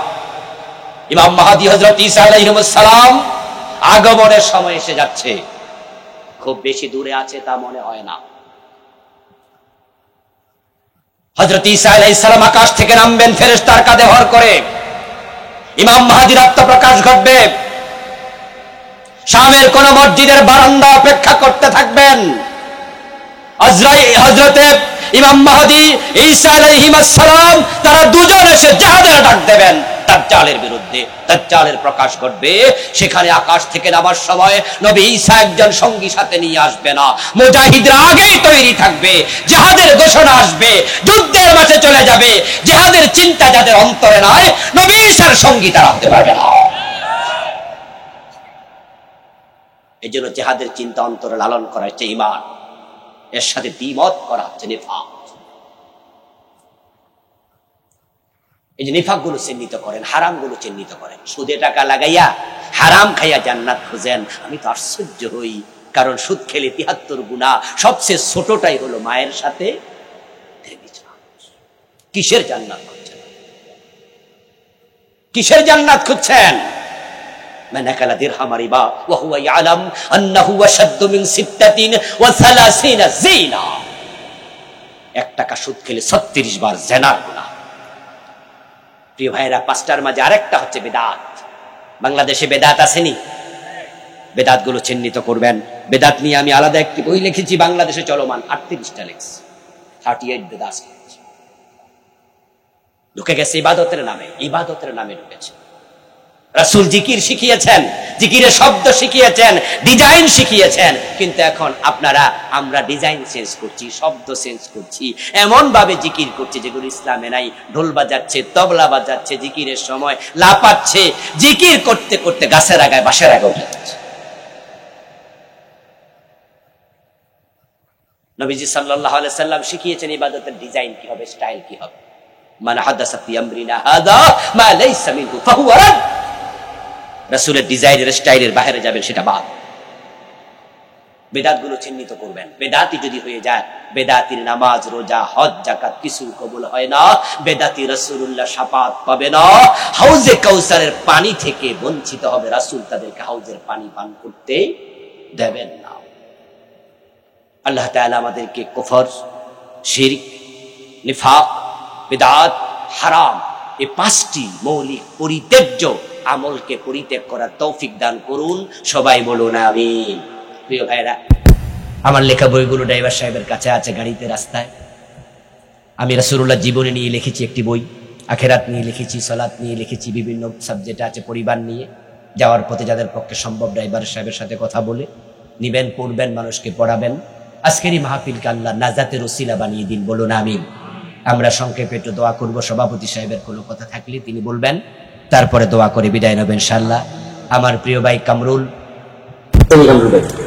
ইমাম মাহদী হযরত ঈসা আলাইহিস সালাম আগমনের সময় এসে যাচ্ছে। খুব বেশি দূরে আছে তা মনে হয় না। হযরত ঈসা আলাইহিস সালাম আকাশ থেকে নামবেন ফেরেশতার কাঁধে ভর করে। ইমাম মাহদীর আত্মপ্রকাশ ঘটবে। শামের কোন মসজিদের বারান্দা অপেক্ষা করতে থাকবেন। হযরতে ইমাম মাহদী ঈসা আলাইহিস সালাম তারা দুজন এসে জিহাদের ডাক দেবেন দাজ্জালের বিরুদ্ধে। দাজ্জালের প্রকাশ ঘটবে। সেখানে আকাশ থেকে নামার সময় নবী ঈসা একজন সঙ্গী সাথে নিয়ে আসবে না, মুজাহিদরা আগেই তৈরি থাকবে। জিহাদের ঘোষণা আসবে, যুদ্ধের মাঠে চলে যাবে। জিহাদের চিন্তা যাদের অন্তরে নাই, নবী ঈসার সঙ্গী তারা হতে পারবে না। এই জন্য জিহাদের চিন্তা অন্তরে লালন করা হচ্ছে ঈমান, এর সাথে দ্বিমত করা হচ্ছে নিফাক। এই যে নিফাক গুলো চিহ্নিত করেন, হারাম গুলো চিহ্নিত করেন। সুদে টাকা লাগাইয়া হারাম খাইয়া জান্নাত খুঁজেন। আমি তো আশ্চর্য হই, কারণ সুদ খেলে ৭৩ গুনাহ, সবচেয়ে ছোটটাই হলো মায়ের সাথে। কিসের জান্নাত খুঁজছেন? কিসের জান্নাত খুঁজছেন? من أكل درهم ربا وهو يعلم أنه أشد من 36 زنا। 1 টাকা সুদ খেলে 36 বার জিনার গুনাহ। প্রিয় ভাইরা, 5টার মাঝে আরেকটা হচ্ছে বেদাত। বাংলাদেশে বেদাত আসেনি? বেদাত গুলো চিহ্নিত করবেন। বেদাত নিয়ে আমি আলাদা একটি বই লিখেছি, বাংলাদেশে চলমান 38টা লিখছি। 38 বেদাত ঢুকে গেছে ইবাদতের নামে। ইবাদতের নামে ঢুকেছে। রাসূল জিকির শিখিয়েছেন, জিকিরের শব্দ শিখিয়েছেন, ডিজাইন শিখিয়েছেন, কিন্তু এখন আমরা ডিজাইন চেঞ্জ করছি, শব্দ চেঞ্জ করছি, এমন ভাবে জিকির করছি যেগুলো ইসলামে নাই। ঢোল বাজাচ্ছে, তবলা বাজাচ্ছে, জিকিরের সময় লাপাচ্ছে, জিকির করতে করতে গাছের আগায় বাঁশের আগায় উঠে যাচ্ছে। নবীজি সাল্লাল্লাহু আলাইহি সাল্লাম শিখিয়েছেন ইবাদতের ডিজাইন কি হবে, স্টাইল কি হবে। মান হাদাসা ফি আমরিনা হাদা মা লাইসা মিনহু ফাহুয়া রাদ। রাসূলের ডিজাইনের স্টাইলের বাইরে যাবেন, সেটা বাদ। বেদাত গুলো চিহ্নিত করবেন। বেদাতি যদি হয়ে যায়, বেদাতির নামাজ, রোজা, হজ, যাকাত কিছু কবুল হয় না। বেদাতি রাসূলুল্লাহ শাফাত পাবে না। হাউজে কাউসারের পানি থেকে বঞ্চিত হবে। রাসূল তাদেরকে হাউজের পানি পান করতে দেবেন না। আল্লাহ তাআলা আমাদেরকে কুফর, শিরক, নিফাক, বিদআত, হারাম এই 5টি মৌলিক পরিত্যাজ্য আমলকে পরিত্যাগ করার তৌফিক দান করুন। সবাই বলুন আমিন। প্রিয় ভাইরা, আমার লেখা বইগুলো ড্রাইভার সাহেবের কাছে আছে, গাড়িতে, রাস্তায়। আমি রাসূলুল্লাহ জীবনী নিয়ে লিখেছি একটি বই, আখিরাত নিয়ে লিখেছি, সালাত নিয়ে লিখেছি, বিভিন্ন সাবজেক্ট আছে, পরিবার নিয়ে। যাওয়ার পথে যাদের পক্ষে সম্ভব ড্রাইভার সাহেবের সাথে কথা বলে নিবেন, পড়বেন, মানুষকে পড়াবেন। আজকের এই মাহফিলকে আল্লাহ নাজাতের ওসিলা বানিয়ে দিন। বলুন আমিন। আমরা সংক্ষেপে একটু দোয়া করব। সভাপতি সাহেবের কোনো কথা থাকলে তিনি বলবেন, তারপরে দোয়া করে বিদায় নেবেন ইনশাআল্লাহ। আমার প্রিয় ভাই কামরুল ভাই।